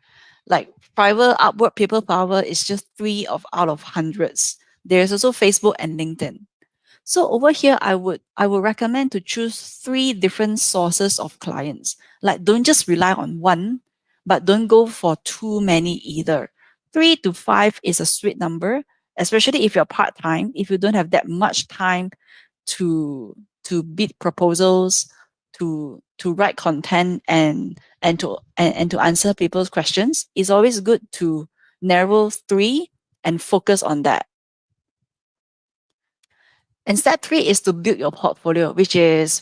Like Fiverr, Upwork, People Power is just 3 out of hundreds. There's also Facebook and LinkedIn. So over here, I would recommend to choose 3 different sources of clients. Like, don't just rely on one, but don't go for too many either. 3 to 5 is a sweet number, especially if you're part time. If you don't have that much time to bid proposals, to write content, and to answer people's questions, it's always good to narrow 3 and focus on that. And step 3 is to build your portfolio, which is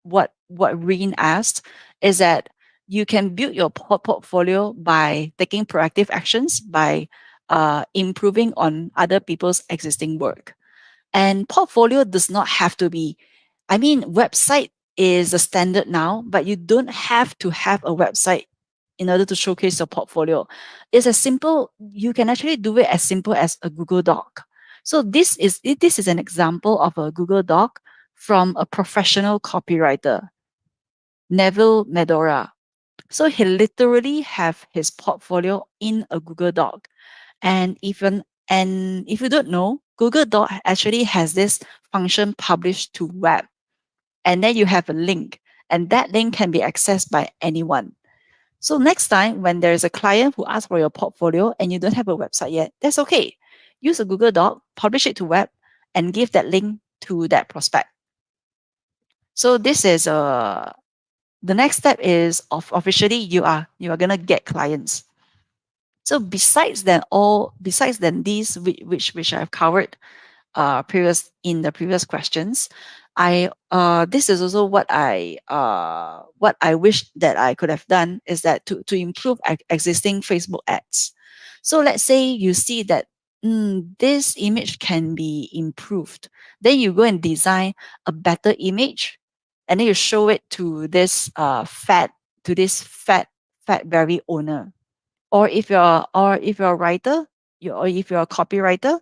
what Reen asked, is that you can build your portfolio by taking proactive actions, by improving on other people's existing work. And portfolio does not have to be, I mean, website is the standard now, but you don't have to have a website in order to showcase your portfolio. It's as simple, you can actually do it as simple as a Google Doc. So this is an example of a Google Doc from a professional copywriter, Neville Medora. So he literally have his portfolio in a Google Doc. And if you don't know, Google Doc actually has this function, publish to web. And then you have a link, and that link can be accessed by anyone. So next time when there's a client who asks for your portfolio and you don't have a website yet, that's okay. Use a Google Doc, publish it to web, and give that link to that prospect. So this is the next step is officially you are gonna get clients. So besides these which I've covered in the previous questions, this is also what I wish that I could have done, is that to improve existing Facebook ads. So let's say you see that this image can be improved, then you go and design a better image, and then you show it to this fat berry owner. Or if you're a writer, or if you're a copywriter,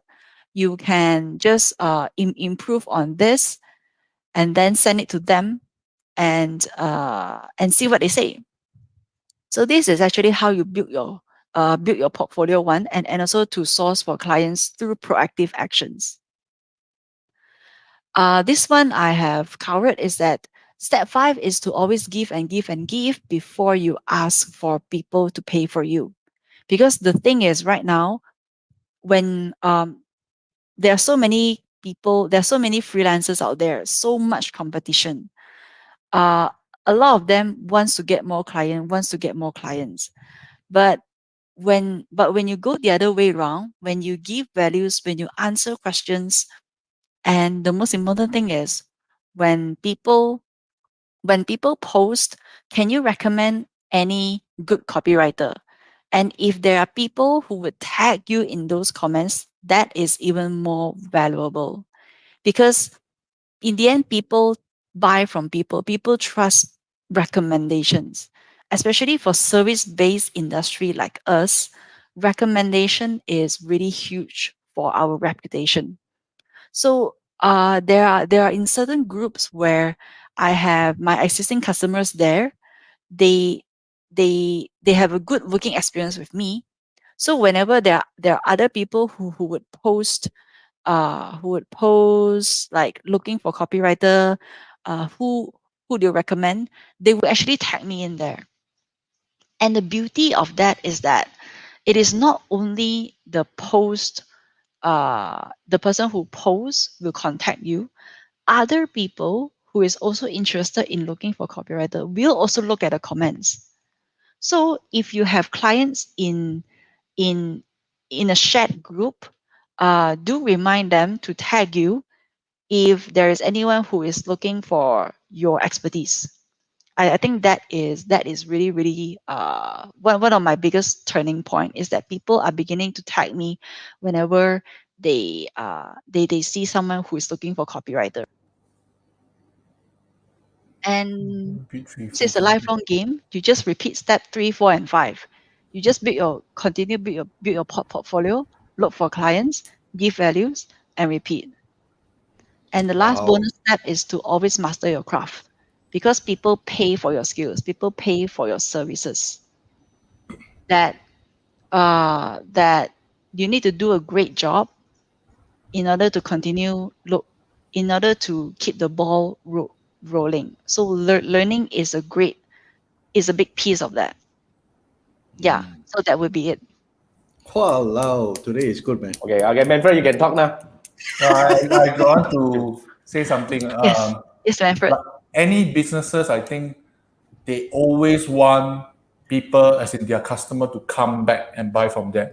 you can just improve on this and then send it to them, and see what they say. So this is actually how you build your portfolio one, and also to source for clients through proactive actions. This one I have covered, is that step 5 is to always give and give and give before you ask for people to pay for you. Because the thing is, right now, when there are so many people, there are so many freelancers out there, so much competition. A lot of them wants to get more clients. But when you go the other way around, when you give values, when you answer questions, and the most important thing is, when people post, can you recommend any good copywriter? And if there are people who would tag you in those comments, that is even more valuable. Because in the end, people buy from people. People trust recommendations, especially for service-based industry like us. Recommendation is really huge for our reputation. So there are in certain groups where I have my existing customers there. They they have a good working experience with me. So whenever there are other people who would post like looking for copywriter, who do you recommend, they would actually tag me in there. And the beauty of that is that it is not only the person who posts will contact you. Other people who is also interested in looking for copywriter will also look at the comments. So if you have clients in a shared group, do remind them to tag you if there is anyone who is looking for your expertise. I think that is really, really one of my biggest turning point is that people are beginning to tag me whenever they see someone who is looking for copywriter. And Repeat 3, this 4, is a 5. lifelong game. You just repeat step 3, 4, and 5. You just build your portfolio, look for clients, give values, and repeat. And the last Wow. bonus step is to always master your craft, because people pay for your skills, people pay for your services. That you need to do a great job in order to in order to keep the ball rolling. So learning is a big piece of that. Yeah. So that would be it. Wow, today is good, man. Okay, Manfred, you can talk now. I want to say something. Yes, Manfred. Any businesses, I think they always want people, as in their customer, to come back and buy from them.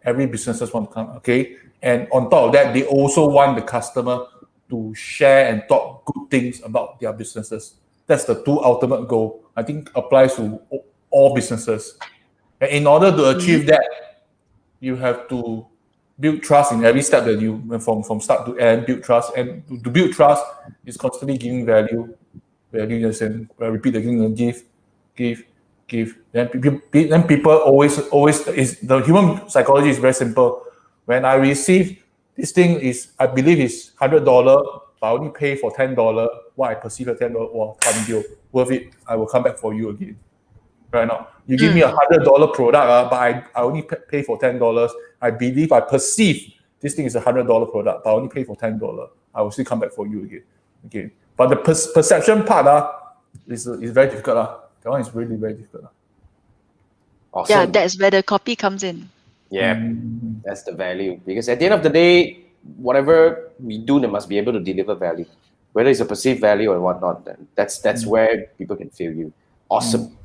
Every businesses want to come, okay? And on top of that, they also want the customer to share and talk good things about their businesses. That's the two ultimate goal. I think applies to all businesses. And in order to achieve that, you have to build trust in every step that you, from start to end, build trust. And to build trust is constantly giving value, and repeat again, give. Then people always is, the human psychology is very simple. When I receive this thing is, I believe is $100, but I only pay for $10. What I perceive as $10, well, worth it. I will come back for you again. Right now, you give me $100 product, but I only pay for $10. I believe, I perceive this thing is $100 product, but I only pay for $10. I will still come back for you again. Okay, but the perception part is very difficult. That one is really very difficult. Awesome. Yeah, that's where the copy comes in. Yeah, that's the value. Because at the end of the day, whatever we do, they must be able to deliver value, whether it's a perceived value or whatnot. Then that's where people can feel you. Awesome.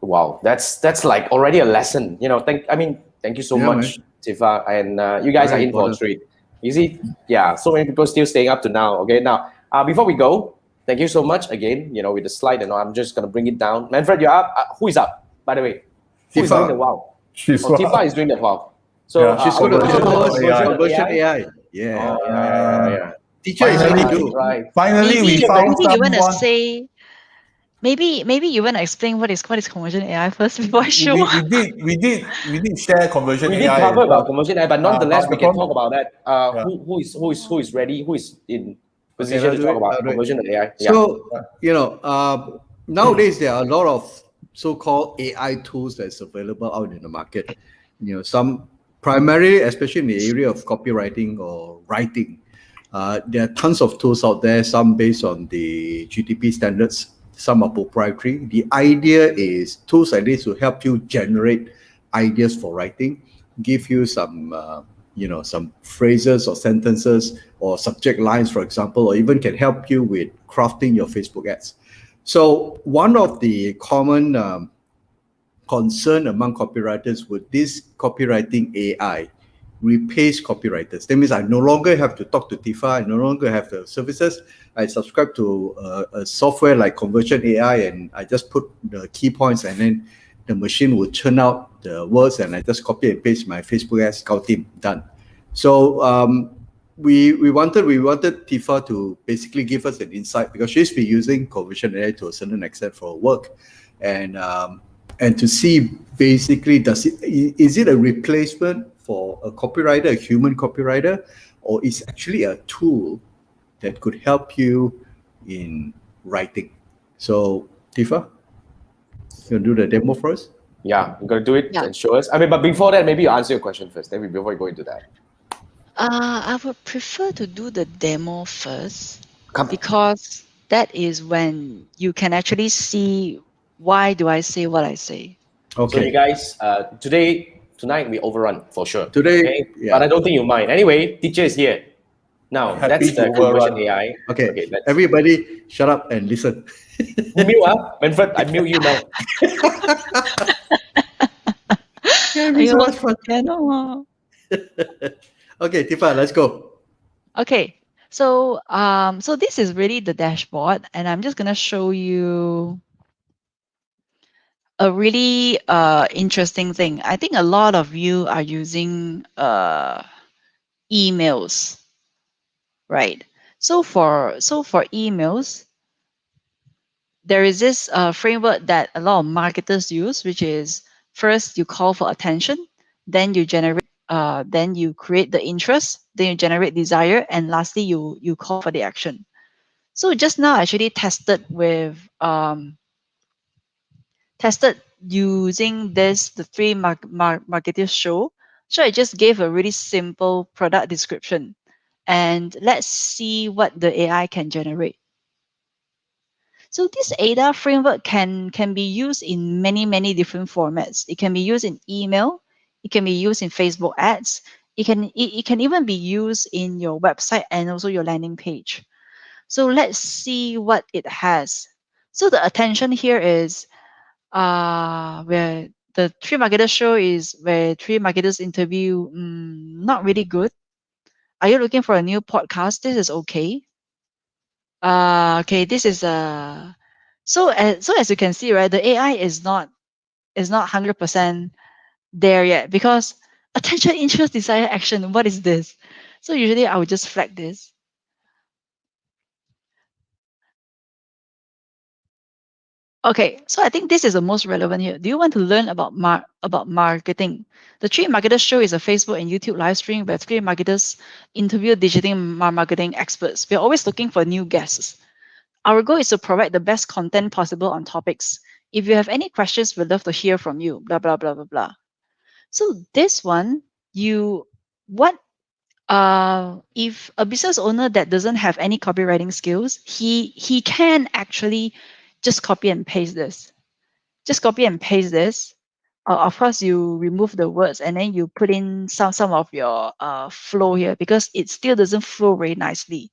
Wow, that's like already a lesson. Thank you so much, Tifa, and you guys are in for a treat. You see, so many people still staying up to now. Okay, now before we go, thank you so much again. With the slide, I'm just gonna bring it down. Manfred, you're up. Who is up? By the way, who is doing the wow? Tifa is doing the wow. So she's going to conversion AI. Yeah. Teacher is going to do. Right. Finally, we found maybe you want to someone. say. Maybe you want to explain what is conversion AI first before I show. We did share conversion AI. We did cover about conversion AI, but nonetheless, we can talk about that. Who is ready? Who is in position to talk about conversion AI? So nowadays there are a lot of so-called AI tools that's available out in the market. Some primarily, especially in the area of copywriting or writing, there are tons of tools out there. Some based on the GDP standards. Some are proprietary. The idea is tools like this will help you generate ideas for writing, give you some, some phrases or sentences or subject lines, for example, or even can help you with crafting your Facebook ads. So one of the common concern among copywriters would this copywriting AI replace copywriters. That means I no longer have to talk to Tifa. I no longer have the services. I subscribe to a software like Conversion AI, and I just put the key points, and then the machine will churn out the words, and I just copy and paste my Facebook ads, scout team, done. So we wanted Tifa to basically give us an insight, because she's been using Conversion AI to a certain extent for her work, and to see basically is it a replacement for a copywriter, a human copywriter, or is actually a tool that could help you in writing? So, Tifa? You do the demo first? Yeah, you're gonna do it Yeah. and show us. I mean, but before that, maybe you answer your question first. Then before you go into that, I would prefer to do the demo first come. because that is when you can actually see why do I say what I say. So you Okay. guys, tonight we overrun for sure. Today, Okay, yeah. but I don't think you mind. Anyway, teacher is here. Now Happy that's to the conversion overrun. AI. Okay. Okay, let's Everybody, shut up and listen. you mute Manfred. I mute you now. Yeah, it's so much fun. Demo. Okay, Tifa, let's go. Okay. So so this is really the dashboard, and I'm just gonna show you a really interesting thing. I think a lot of you are using emails, right? So for emails, there is this framework that a lot of marketers use, which is first you call for attention, then you then you create the interest, then you generate desire, and lastly you call for the action. So just now I actually tested using the three marketers show. So I just gave a really simple product description, and let's see what the AI can generate. So this ADA framework can be used in many different formats. It can be used in email, it can be used in Facebook ads, it can even be used in your website and also your landing page. So let's see what it has. So the attention here is where the three marketers show is where three marketers interview, not really good. Are you looking for a new podcast? This is okay. Okay, this is so as you can see, right, the AI is not 100% there yet because attention, interest, desire, action. What is this? So usually I would just flag this. Okay, so I think this is the most relevant here. Do you want to learn about marketing? The Three Marketers Show is a Facebook and YouTube live stream where three marketers interview digital marketing experts. We're always looking for new guests. Our goal is to provide the best content possible on topics. If you have any questions, we'd love to hear from you. Blah blah blah blah blah. So this one, what if a business owner that doesn't have any copywriting skills, he can actually just copy and paste this. Just copy and paste this. Of course, you remove the words and then you put in some of your flow here because it still doesn't flow very nicely.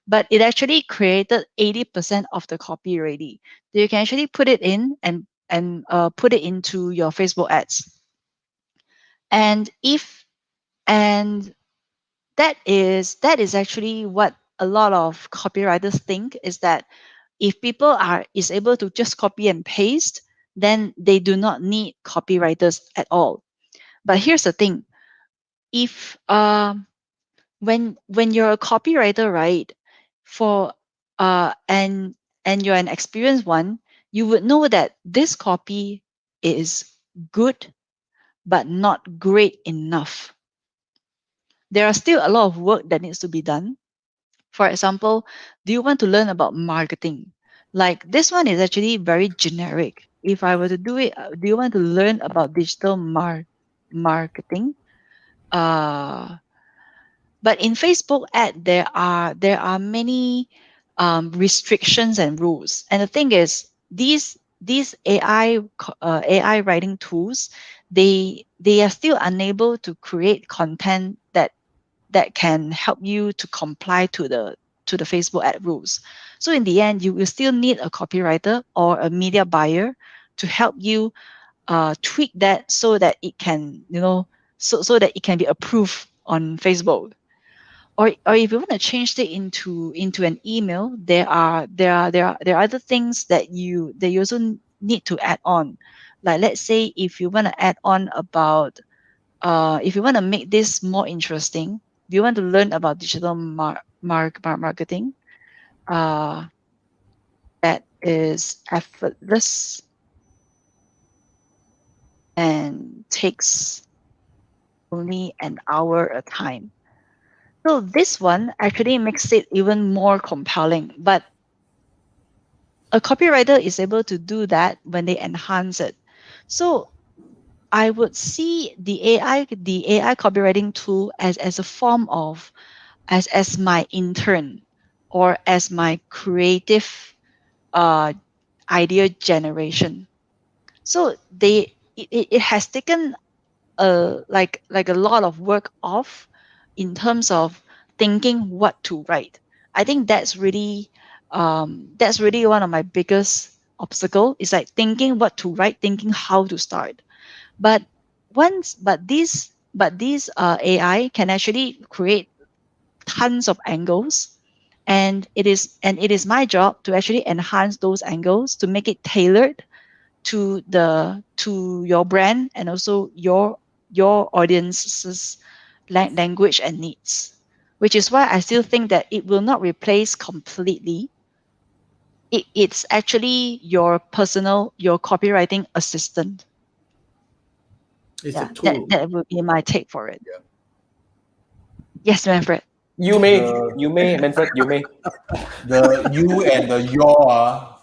But it actually created 80% of the copy already. So you can actually put it in and put it into your Facebook ads. And and that is actually what a lot of copywriters think is that if people is able to just copy and paste, then they do not need copywriters at all. But here's the thing: if when you're a copywriter, right, for and you're an experienced one, you would know that this copy is good but not great enough. There are still a lot of work that needs to be done. For example, do you want to learn about marketing? Like this one is actually very generic. If I were to do it, do you want to learn about digital marketing? But in Facebook ad, there are many restrictions and rules. And the thing is, these AI writing tools, they are still unable to create content that can help you to comply to the Facebook ad rules. So in the end, you will still need a copywriter or a media buyer to help you tweak that so that it can, so that it can be approved on Facebook. Or if you want to change it into an email, there are other things that you also need to add on. Like let's say if you want to add on about if you want to make this more interesting, do you want to learn about digital marketing that is effortless and takes only an hour a time? So this one actually makes it even more compelling. But a copywriter is able to do that when they enhance it. So I would see the AI copywriting tool as a form of as my intern or as my creative idea generation. So it has taken like a lot of work off in terms of thinking what to write. I think that's really one of my biggest obstacle is like thinking what to write, thinking how to start. But these AI can actually create tons of angles, and it is my job to actually enhance those angles to make it tailored to your brand and also your audience's language and needs, which is why I still think that it will not replace completely. It's actually your copywriting assistant. It's Yeah, a tool. that would be my take for it. Yeah. Yes, Manfred. You may, Manfred, you may. The you and the your,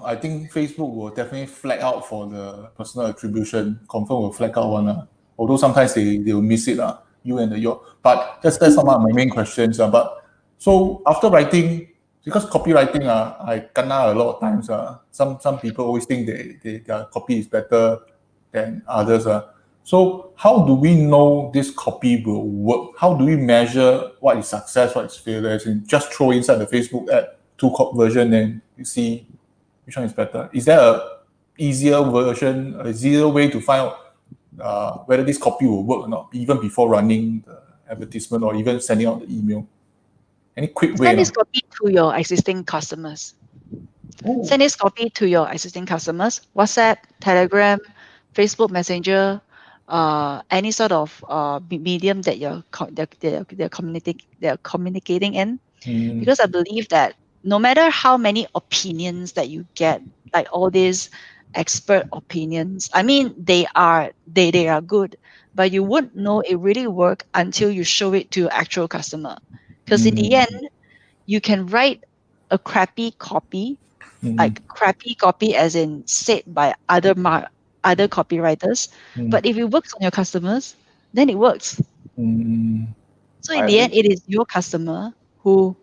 I think Facebook will definitely flag out for the personal attribution. Confirm will flag out one. Although sometimes they will miss it. You and the your. But that's not my main questions. But so after writing, because copywriting, I kena a lot of times. Some people always think their copy is better than others. So how do we know this copy will work? How do we measure what is success, what is failure? And just throw inside the Facebook ad version and you see which one is better. Is there a easier version, a easier way to find out whether this copy will work or not, even before running the advertisement or even sending out the email? Any quick way? Send this copy to your existing customers. Oh. Send this copy to your existing customers. WhatsApp, Telegram, Facebook Messenger, any sort of medium that they're communicating in. Because I believe that no matter how many opinions that you get, like all these expert opinions, I mean they are good, but you wouldn't know it really work until you show it to your actual customer. Because in the end, you can write a crappy copy, like crappy copy as in said by other copywriters, but if it works on your customers, then it works. So in the end, it is your customer who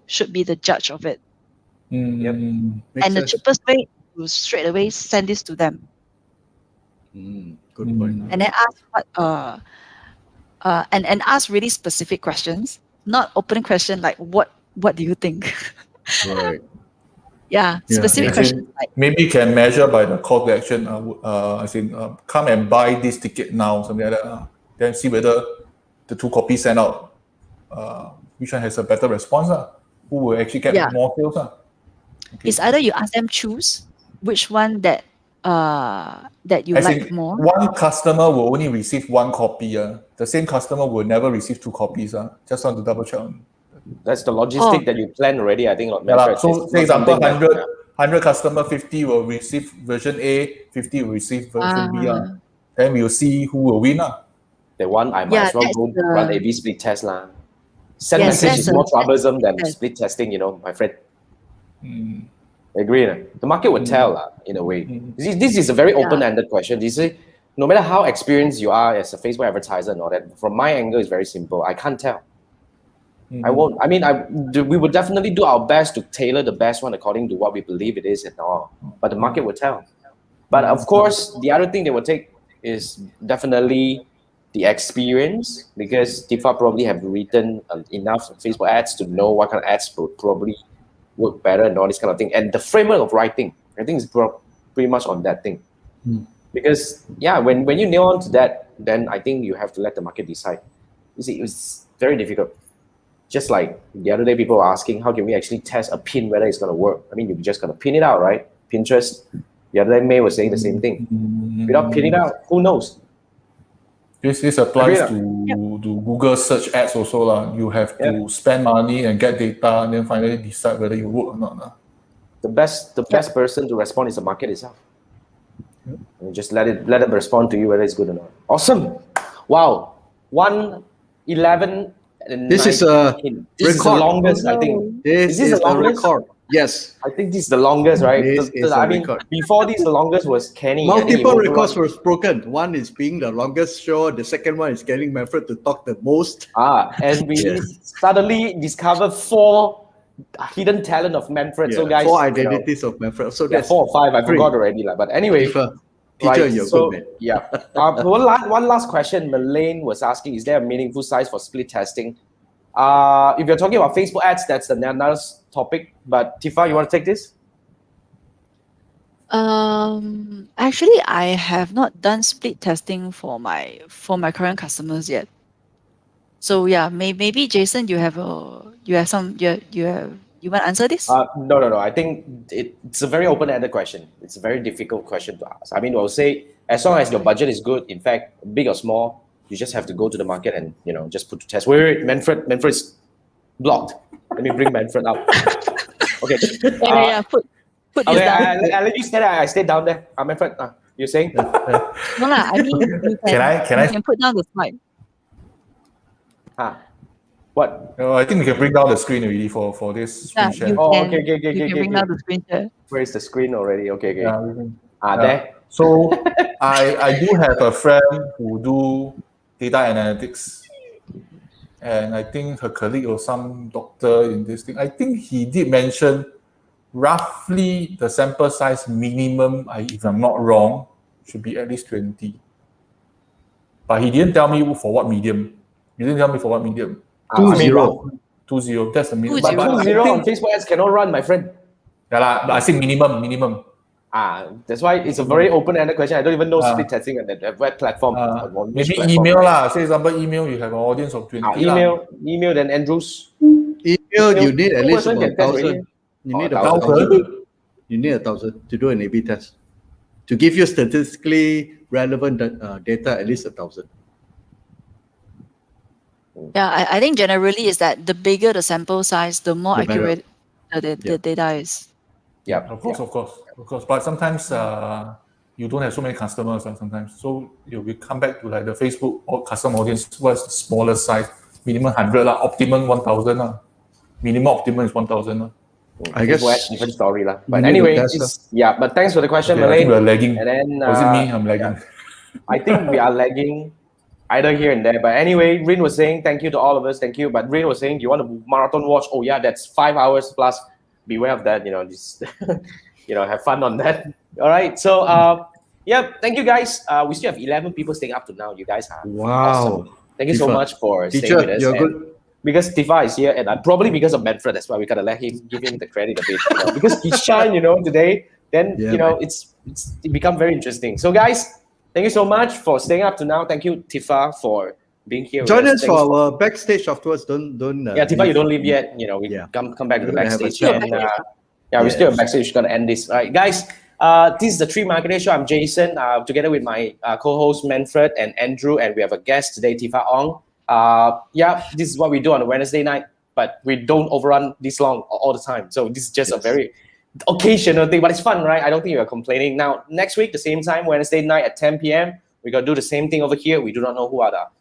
should be the judge of it. And the cheapest way to straight away send this to them. Good point. And then ask what and ask really specific questions, not open question like what do you think? Right. Yeah, specific questions. Like, maybe you can measure by the call to action. I think come and buy this ticket now, something like that. Then see whether the two copies sent out, which one has a better response. Who will actually get more sales. Okay. It's either you ask them choose which one that you like more. One customer will only receive one copy. The same customer will never receive two copies. Just want to double check. That's the logistic that you plan already, I think. So, say example, 100 customer, 50 will receive version A, 50 will receive version B. Then we'll see who will win. The one I might as well go run A/B split test. Send message is more troublesome than split testing, my friend. Agree. The market will tell in a way. This is a very open-ended question. You see, no matter how experienced you are as a Facebook advertiser and all that, from my angle, it's very simple. I can't tell. I won't. I mean, we would definitely do our best to tailor the best one according to what we believe it is and all. But the market will tell. But of course, the other thing they will take is definitely the experience, because Tifa probably have written enough Facebook ads to know what kind of ads would probably work better and all this kind of thing. And the framework of writing, I think is pretty much on that thing. Because when you nail on to that, then I think you have to let the market decide. You see, it's very difficult. Just like the other day, people were asking, how can we actually test a pin whether it's going to work? I mean, you're just going to pin it out, right? Pinterest. The other day, May was saying the same thing. Without pinning it out, who knows? This applies to Google search ads also. You have to spend money and get data and then finally decide whether you work or not. The best person to respond is the market itself. And just let it respond to you whether it's good or not. Awesome. Wow. 1:11. This is a This is the longest, I think. This is a record. Yes. I think this is the longest, right? This is a I mean, record. before this, the longest was Kenny. I think he Multiple overrun- records were broken. One is being the longest show. The second one is getting Manfred to talk the most. And we Yes. suddenly discovered 4 hidden talent of Manfred. So guys, 4 identities of Manfred. So yeah, that's 4 or 5. I 3. forgot already, but anyway. Tifa, teacher, Right, you're so, good, man. yeah. One last question. Melaine was asking, is there a meaningful size for split testing? If you're talking about Facebook ads, that's another topic. But Tifa, you want to take this? Actually, I have not done split testing for my current customers yet. So yeah, maybe Jason, you want to answer this? No. I think it's a very open-ended question. It's a very difficult question to ask. I mean, I'll say as long as your budget is good, in fact, big or small, you just have to go to the market and just put to test. Wait, Manfred is blocked. Let me bring Manfred up. Okay. Yeah. Put this Okay, down. I'll let you stay there. I stay down there. Manfred, you're saying? No lah, I mean, you can put down the slide. What? I think we can bring down the screen already for this screen Yeah, share. you Oh, can, okay. you can bring down the screen share. Where is the screen already? Okay. Yeah, we can- There. So I do have a friend who do data analytics, and I think her colleague was some doctor in this thing. I think he did mention roughly the sample size minimum, if I'm not wrong, should be at least 20. But he didn't tell me for what medium. He didn't tell me for what medium. 20. 20. That's the minimum. 20. But I 2-0 on think- Facebook ads cannot run, my friend. Yeah, but I say minimum. That's why it's a very open-ended question. I don't even know split testing on the web platform. On which Maybe platform. email lah. Say example, email, you have an audience of 20 lah. Email, then Andrews. Email, you need at least Person about can test 1,000. already. You need Oh, about 1,000. 1,000. You need 1,000 to do an A/B test. To give you statistically relevant data, at least 1,000. Yeah, I think generally is that the bigger the sample size, the more The better. accurate the data is. Yeah, Of course. But sometimes you don't have so many customers sometimes. So we come back to like the Facebook or custom audience. What's the smallest size? Minimum 100 lah. Optimum 1,000 lah. Minimum optimum is 1,000 lah. I guess different story lah. But need to anyway, test but thanks for the question, Okay, I think Malay. we're lagging. And then Or is it me? I'm lagging. I think we are lagging either here and there. But anyway, Rin was saying thank you to all of us. Thank you. But Rin was saying, do you want to marathon watch? Oh yeah, that's 5 hours plus. Beware of that. Just have fun on that. All right. So thank you guys. We still have 11 people staying up to now. You guys are awesome. Thank you so Tifa. much for staying Teacher, with us. you're And good. because Tifa is here, and probably because of Manfred, that's why we gotta give him the credit a bit. Because he shined, today. Then Yeah, it become very interesting. So guys, thank you so much for staying up to now. Thank you, Tifa, for being here. with Join us Thanks for our backstage afterwards. Don't. Tifa, you don't leave yet. We Yeah. come back to the We're gonna have a backstage. chat. And we still have backstage. We're gonna end this. All right, guys. This is the Tree Marketing Show. I'm Jason, together with my co-host Manfred and Andrew, and we have a guest today, Tifa Ong. This is what we do on a Wednesday night, but we don't overrun this long all the time. So this is just a very occasional thing, but it's fun, right? I don't think you're complaining. Now, next week, the same time, Wednesday night at 10 p.m., we're gonna do the same thing over here. We do not know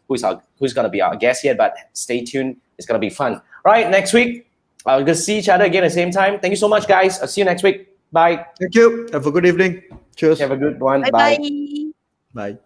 who's gonna be our guest yet, but stay tuned. It's gonna be fun. All right, next week, we're gonna see each other again at the same time. Thank you so much, guys. I'll see you next week. Bye. Thank you. Have a good evening. Cheers. Have a good one. Bye. Bye.